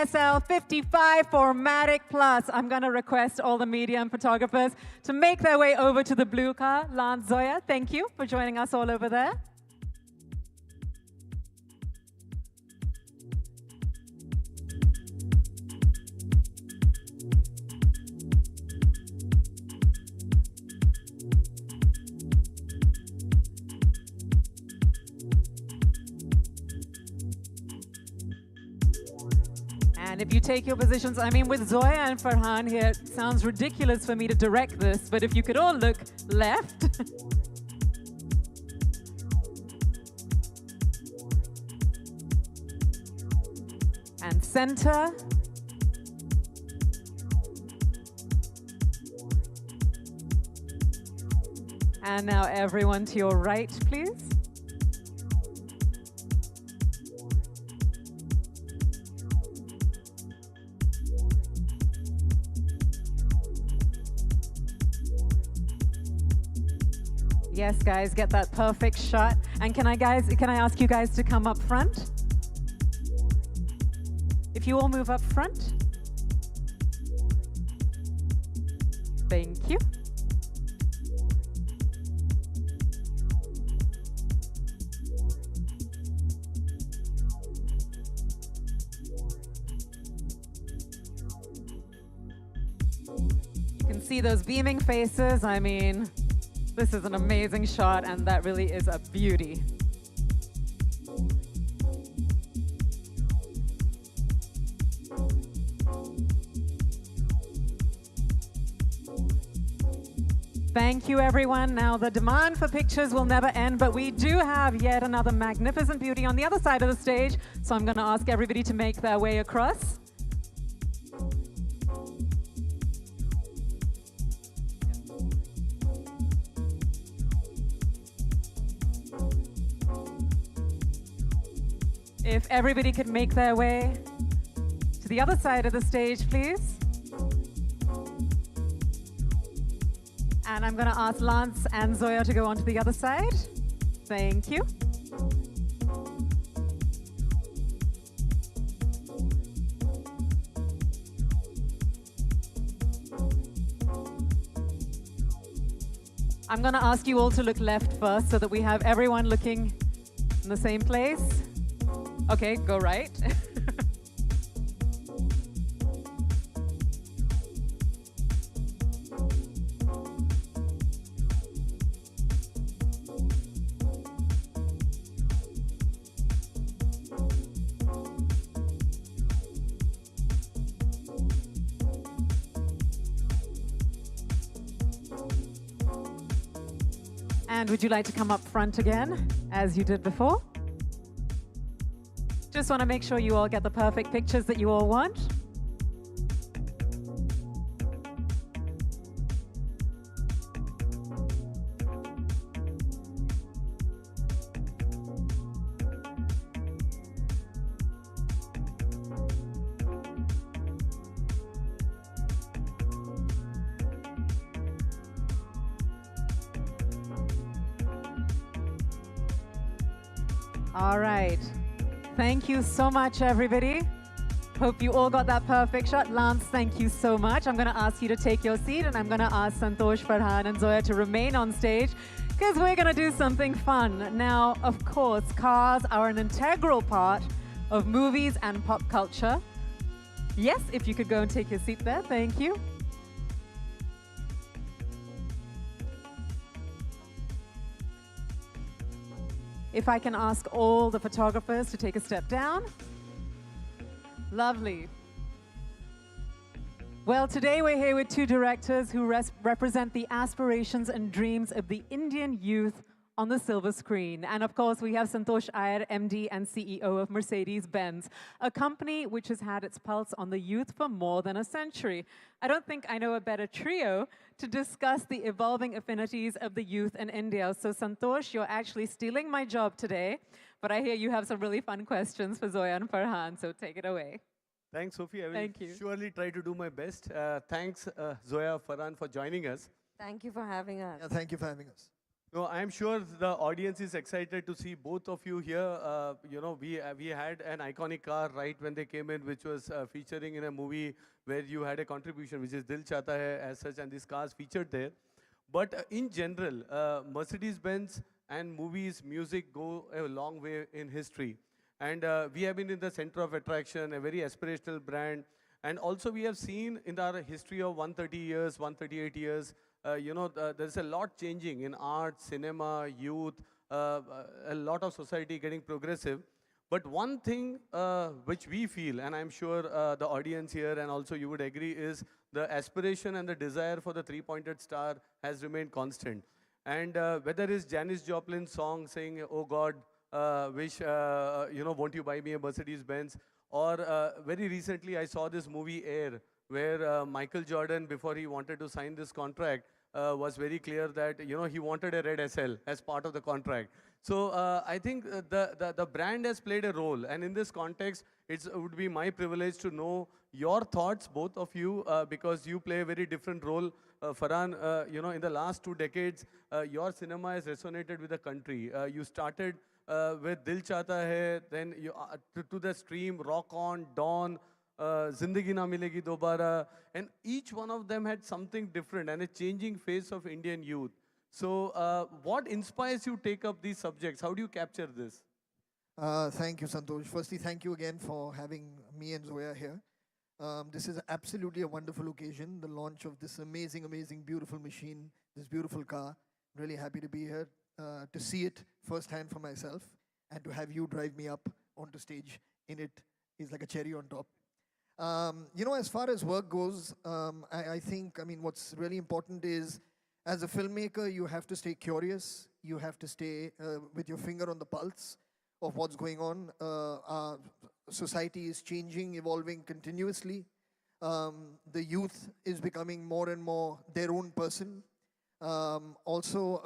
SL55 4MATIC Plus. I'm going to request all the media and photographers to make their way over to the blue car. Lance Zoya, thank you for joining us all over there. And if you take your positions, I mean, with Zoya and Farhan here, it sounds ridiculous for me to direct this, but if you could all look left. And center. And now everyone to your right, please. Yes, guys, get that perfect shot. And can I ask you guys to come up front? If you all move up front. Thank you. You can see those beaming faces. I mean, this is an amazing shot, and that really is a beauty. Thank you, everyone. Now, the demand for pictures will never end, but we do have yet another magnificent beauty on the other side of the stage, so I'm going to ask everybody to make their way across. If everybody could make their way to the other side of the stage, please. And I'm going to ask Lance and Zoya to go on to the other side. Thank you. I'm going to ask you all to look left first so that we have everyone looking in the same place. Okay, go right. And would you like to come up front again, as you did before? Just want to make sure you all get the perfect pictures that you all want. All right. Thank you so much, everybody. Hope you all got that perfect shot. Lance, thank you so much. I'm going to ask you to take your seat, and I'm going to ask Santosh, Farhan, and Zoya to remain on stage because we're going to do something fun. Now, of course, cars are an integral part of movies and pop culture. Yes, if you could go and take your seat there. Thank you. If I can ask all the photographers to take a step down. Lovely. Well, today we're here with two directors who represent the aspirations and dreams of the Indian youth on the silver screen. And of course, we have Santosh Iyer, MD and CEO of Mercedes-Benz, a company which has had its pulse on the youth for more than a century. I don't think I know a better trio to discuss the evolving affinities of the youth in India. So Santosh, you're actually stealing my job today, but I hear you have some really fun questions for Zoya and Farhan, so take it away. Thanks, Sophie. I will surely try to do my best. Thanks, Zoya, Farhan, for joining us. Thank you for having us. Yeah, thank you for having us. No, I'm sure the audience is excited to see both of you here. You know, we had an iconic car right when they came in, which was featuring in a movie where you had a contribution, which is Dil Chahta Hai as such, and these cars featured there. But in general, Mercedes-Benz and movies, music go a long way in history. And we have been in the center of attraction, a very aspirational brand. And also we have seen in our history of 130 years, 138 years, there's a lot changing in art, cinema, youth, a lot of society getting progressive. But one thing which we feel, and I'm sure the audience here and also you would agree, is the aspiration and the desire for the three-pointed star has remained constant. And whether it's Janis Joplin's song saying, "Oh God, wish, won't you buy me a Mercedes-Benz?" Or very recently, I saw this movie Air, where Michael Jordan, before he wanted to sign this contract, was very clear that he wanted a red SL as part of the contract. So I think the brand has played a role, and in this context, it would be my privilege to know your thoughts, both of you, because you play a very different role. Farhan, in the last 2 decades, your cinema has resonated with the country. You started with Dil Chahta Hai, then you, to the stream, Rock On, Dawn, Zindagi Na Milegi Dobara, and each one of them had something different and a changing face of Indian youth. So what inspires you to take up these subjects? How do you capture this? Thank you, Santosh. Firstly, thank you again for having me and Zoya here. This is absolutely a wonderful occasion, the launch of this amazing, amazing, beautiful machine, this beautiful car. Really happy to be here, to see it firsthand for myself, and to have you drive me up onto stage in it is like a cherry on top. As far as work goes, I think, what's really important is, as a filmmaker, you have to stay curious. You have to stay with your finger on the pulse of what's going on. Our society is changing, evolving continuously. The youth is becoming more and more their own person. Also,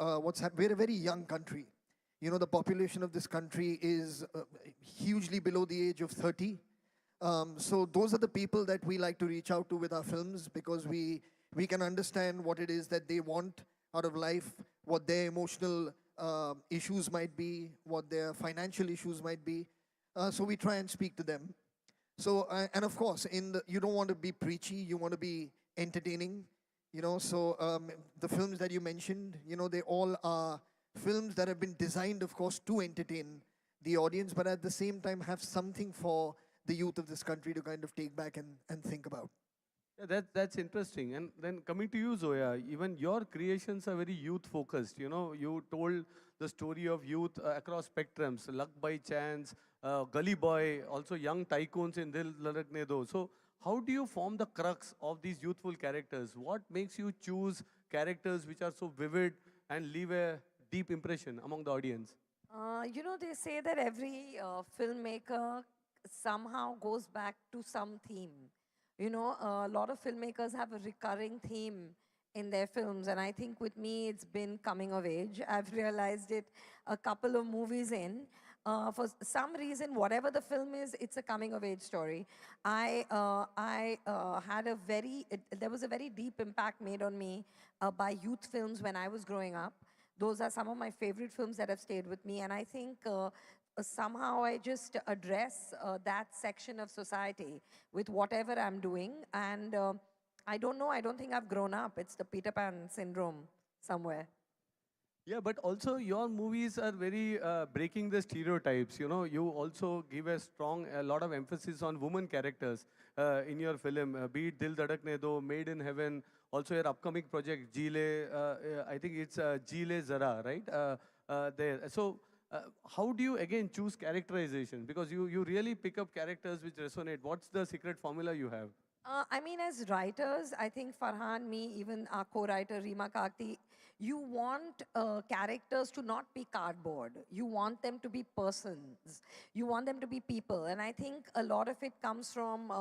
we're a very young country. The population of this country is hugely below the age of 30. So those are the people that we like to reach out to with our films, because we can understand what it is that they want out of life, what their emotional issues might be, what their financial issues might be. So we try and speak to them. So, and of course, you don't want to be preachy, you want to be entertaining. So the films that you mentioned, they all are films that have been designed, of course, to entertain the audience, but at the same time have something for the youth of this country to kind of take back and think about. Yeah, that's interesting. And then coming to you, Zoya, even your creations are very youth-focused. You told the story of youth across spectrums, Luck by Chance, Gully Boy, also young tycoons in Dil Ladakne Do. So how do you form the crux of these youthful characters? What makes you choose characters which are so vivid and leave a deep impression among the audience? They say that every filmmaker somehow goes back to some theme. A lot of filmmakers have a recurring theme in their films, and I think with me it's been coming of age. I've realized it a couple of movies in. For some reason, whatever the film is, it's a coming of age story. There was a very deep impact made on me by youth films when I was growing up. Those are some of my favorite films that have stayed with me, and I think somehow I just address that section of society with whatever I'm doing. And I don't know, I don't think I've grown up. It's the Peter Pan syndrome somewhere. Yeah, but also your movies are very breaking the stereotypes. You also give a lot of emphasis on women characters in your film, be it Dil Dhadakne Do, Made in Heaven, also your upcoming project, Jeele, I think it's Jeele Zara, right? There. So how do you again choose characterization? Because you really pick up characters which resonate. What's the secret formula you have? As writers, I think Farhan, me, even our co-writer Reema Kakti, you want characters to not be cardboard. You want them to be persons. You want them to be people. And I think a lot of it comes from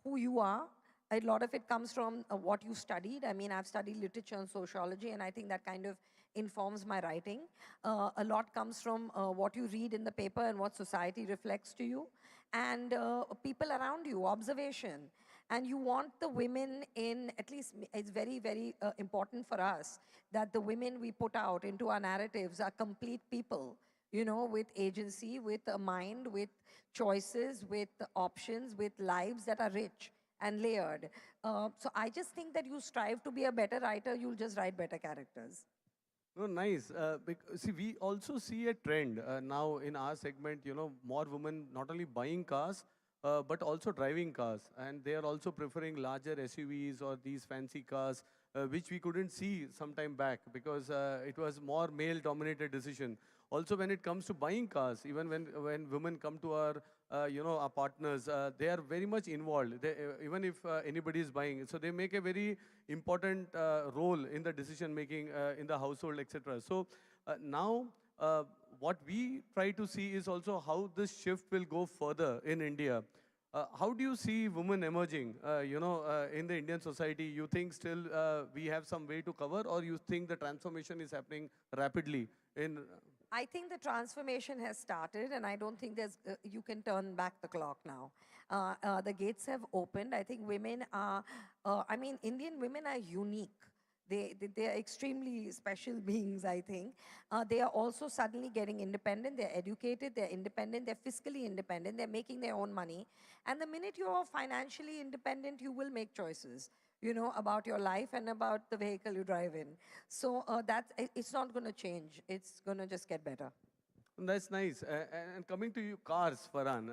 who you are. A lot of it comes from what you studied. I've studied literature and sociology, and I think that kind of informs my writing. A lot comes from what you read in the paper and what society reflects to you, and people around you, observation. And you want the women in, at least it's very, very important for us, that the women we put out into our narratives are complete people, with agency, with a mind, with choices, with options, with lives that are rich and layered. So I just think that you strive to be a better writer, you'll just write better characters. Oh, nice. See, we also see a trend now in our segment, more women not only buying cars, but also driving cars. And they are also preferring larger SUVs or these fancy cars, which we couldn't see some time back because it was more male-dominated decision. Also, when it comes to buying cars, even when women come to our our partners, they are very much involved. Even if anybody is buying, so they make a very important role in the decision making in the household, etc. So now, what we try to see is also how this shift will go further in India. How do you see women emerging, in the Indian society? You think still we have some way to cover, or you think the transformation is happening rapidly in? I think the transformation has started, and I don't think there's you can turn back the clock now. The gates have opened. I think women are, I mean, Indian women are unique. They are extremely special beings, I think. They are also suddenly getting independent. They're educated, they're independent, they're fiscally independent, they're making their own money. And the minute you're financially independent, you will make choices, about your life and about the vehicle you drive in. So it's not going to change. It's going to just get better. That's nice. And coming to you, cars, Farhan,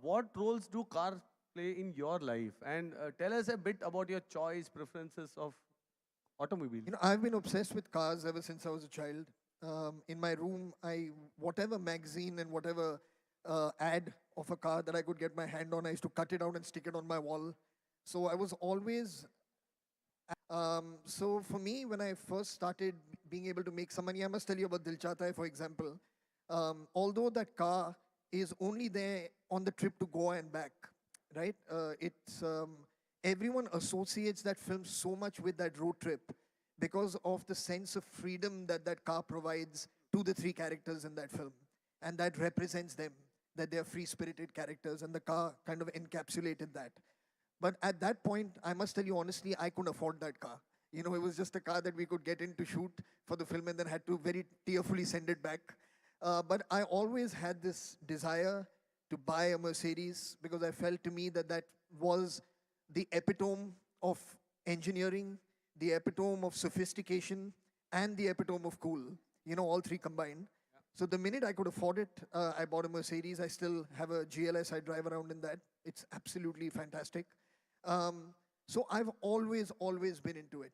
what roles do cars play in your life? And tell us a bit about your choice, preferences of automobiles. I've been obsessed with cars ever since I was a child. In my room, whatever magazine and whatever ad of a car that I could get my hand on, I used to cut it out and stick it on my wall. So I was always. So for me, when I first started being able to make some money, I must tell you about Dil Chahta Hai, for example. Although that car is only there on the trip to Goa and back, right? Everyone associates that film so much with that road trip because of the sense of freedom that that car provides to the three characters in that film. And that represents them, that they're free-spirited characters, and the car kind of encapsulated that. But at that point, I must tell you honestly, I couldn't afford that car. It was just a car that we could get in to shoot for the film and then had to very tearfully send it back. But I always had this desire to buy a Mercedes because I felt to me that that was the epitome of engineering, the epitome of sophistication, and the epitome of cool. All three combined. So the minute I could afford it, I bought a Mercedes. I still have a GLS. I drive around in that. It's absolutely fantastic. So I've always been into it.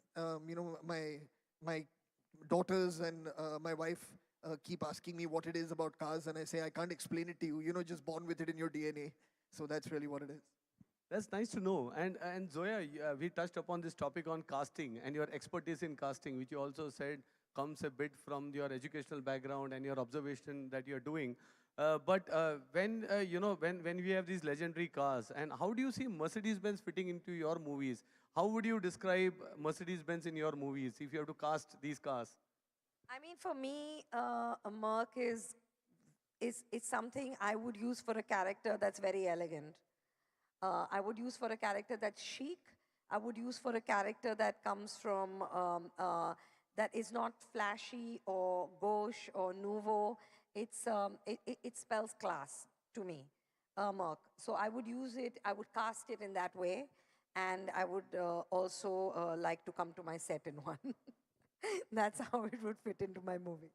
My daughters and my wife keep asking me what it is about cars, and I say, I can't explain it to you. Just born with it in your DNA. So that's really what it is. That's nice to know. And Zoya, we touched upon this topic on casting and your expertise in casting, which you also said comes a bit from your educational background and your observation that you're doing. But when we have these legendary cars, and how do you see Mercedes-Benz fitting into your movies? How would you describe Mercedes-Benz in your movies if you have to cast these cars? I mean, for me, a Merc is something I would use for a character that's very elegant. I would use for a character that's chic. I would use for a character that comes from, that is not flashy or gauche or nouveau. It spells class to me, Merc. So I would use it, I would cast it in that way, and I would also like to come to my set in one. That's how it would fit into my movie.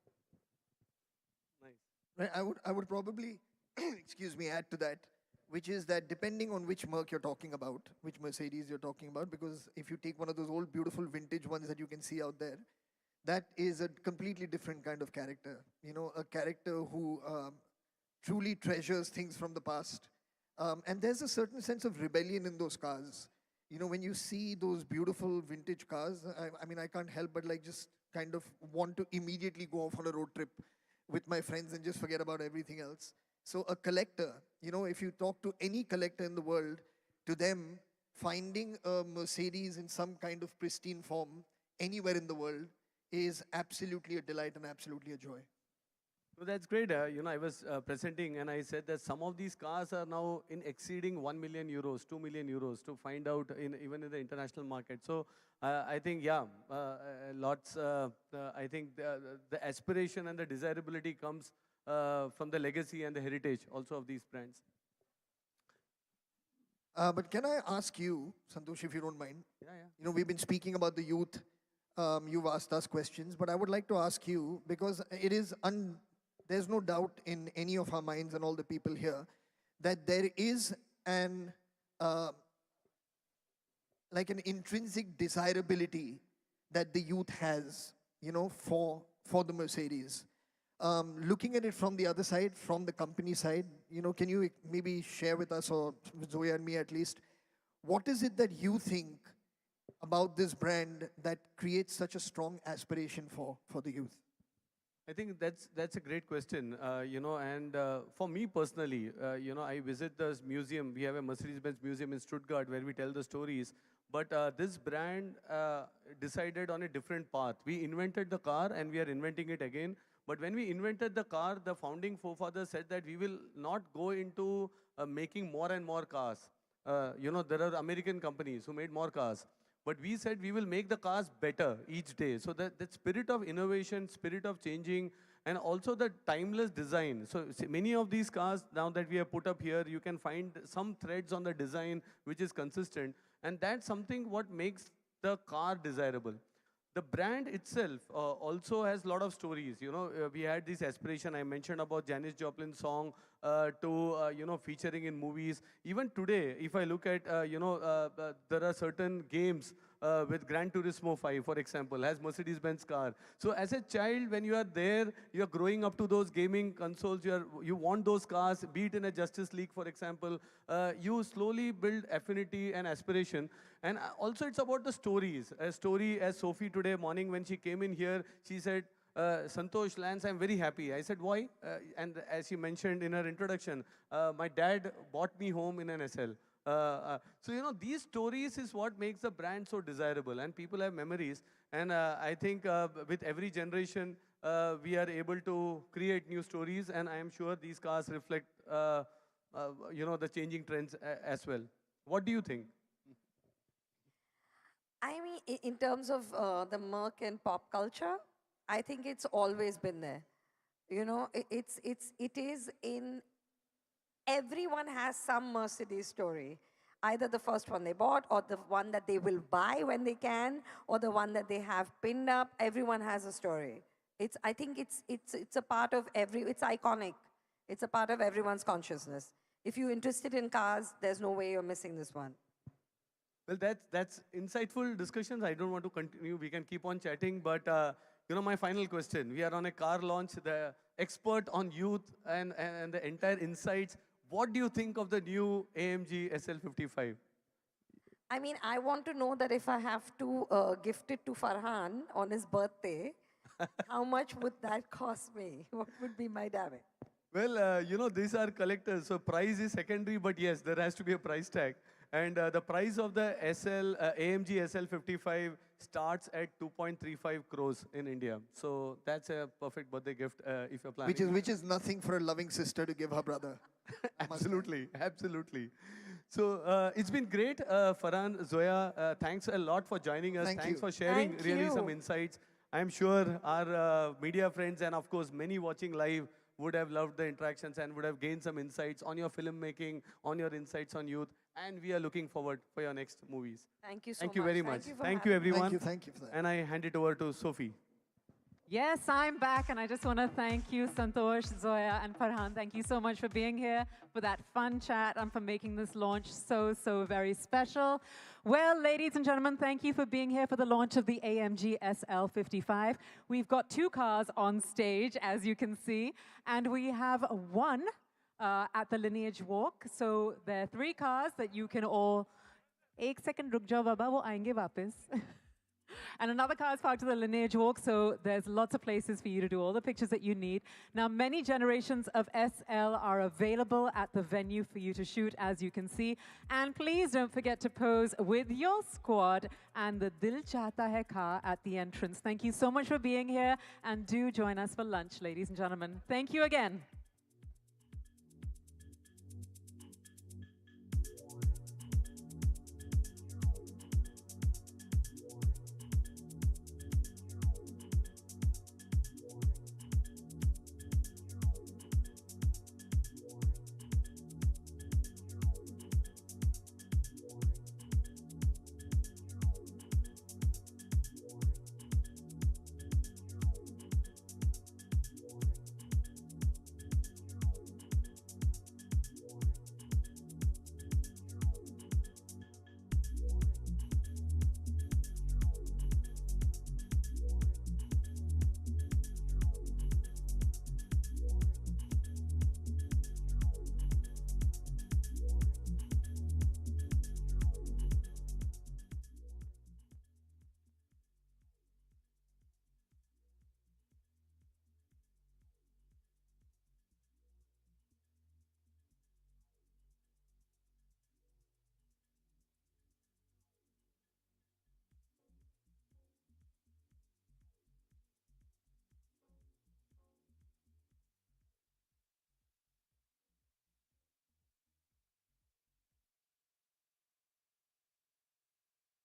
Nice. Right, I would probably, excuse me, add to that, which is that depending on which Merc you're talking about, which Mercedes you're talking about, because if you take one of those old beautiful vintage ones that you can see out there, that is a completely different kind of character. A character who truly treasures things from the past. And there's a certain sense of rebellion in those cars. When you see those beautiful vintage cars, I mean, I can't help but just kind of want to immediately go off on a road trip with my friends and just forget about everything else. So a collector, if you talk to any collector in the world, to them, finding a Mercedes in some kind of pristine form anywhere in the world is absolutely a delight and absolutely a joy. So that's great. I was presenting and I said that some of these cars are now in exceeding 1 million euros, 2 million euros to find out even in the international market. So I think, I think the aspiration and the desirability comes from the legacy and the heritage also of these brands. But can I ask you, Santosh, if you don't mind? Yeah. We've been speaking about the youth. You've asked us questions, but I would like to ask you, because it is there's no doubt in any of our minds and all the people here that there is an intrinsic desirability that the youth has, for the Mercedes. Looking at it from the other side, from the company side, you know, can you maybe share with us, or with Zoya and me at least, what is it that you think about this brand that creates such a strong aspiration for the youth? I think that's a great question, you know, and for me personally, you know, I visit this museum. We have a Mercedes-Benz museum in Stuttgart where we tell the stories. But this brand decided on a different path. We invented the car and we are inventing it again. But when we invented the car, the founding forefathers said that we will not go into making more and more cars. You know, there are American companies who made more cars. But we said we will make the cars better each day. So that spirit of innovation, spirit of changing, and also the timeless design. So many of these cars now that we have put up here, you can find some threads on the design which is consistent. And that's something what makes the car desirable. The brand itself also has a lot of stories. You know, we had this aspiration. I mentioned about Janis Joplin's song to, you know, featuring in movies. Even today, if I look at, you know, there are certain games with Gran Turismo 5, for example, has Mercedes-Benz car. So as a child, when you are there, you are growing up to those gaming consoles, you want those cars, be it in a Justice League, for example, you slowly build affinity and aspiration. And also it's about the stories. A story as Sophie today morning when she came in here, she said, Santosh, Lance, I'm very happy. I said, why? And as she mentioned in her introduction, my dad bought me home in an SL. So, you know, these stories is what makes the brand so desirable, and people have memories. And I think with every generation, we are able to create new stories, and I am sure these cars reflect, you know, the changing trends as well. What do you think? I mean, in terms of the Merc and pop culture, I think it's always been there. You know, it is in, everyone has some Mercedes story. Either the first one they bought, or the one that they will buy when they can, or the one that they have pinned up. Everyone has a story. I think it's a part of it's iconic. It's a part of everyone's consciousness. If you're interested in cars, there's no way you're missing this one. Well, that's insightful discussions. I don't want to continue. We can keep on chatting, but you know, my final question. We are on a car launch. The expert on youth and the entire insights. What do you think of the new AMG SL55? I mean, I want to know that if I have to gift it to Farhan on his birthday, how much would that cost me? What would be my damage? Well, you know, these are collectors, so price is secondary, but yes, there has to be a price tag. And the price of the AMG SL55 starts at 2.35 crores in India. So that's a perfect birthday gift if you're planning. Which is nothing for a loving sister to give her brother. Absolutely, absolutely. So it's been great, Farhan, Zoya. Thanks a lot for joining us. Thanks for sharing really some insights. I'm sure our media friends and of course many watching live would have loved the interactions and would have gained some insights on your filmmaking, on your insights on youth. And we are looking forward for your next movies. Thank you so much. Thank you very much. Thank you, everyone. Thank you for that. And I hand it over to Sophie. Yes, I'm back, and I just want to thank you, Santosh, Zoya, and Farhan. Thank you so much for being here, for that fun chat, and for making this launch so very special. Well, ladies and gentlemen, thank you for being here for the launch of the AMG SL55. We've got two cars on stage, as you can see, and we have one at the Lineage Walk. So there are three cars that you can all... Ek second, ruk jao baba, wo aayenge wapis. And another car is parked to the Lineage Walk, so there's lots of places for you to do all the pictures that you need. Now, many generations of SL are available at the venue for you to shoot, as you can see. And please don't forget to pose with your squad and the Dil Chahta Hai car at the entrance. Thank you so much for being here, and do join us for lunch, ladies and gentlemen. Thank you again.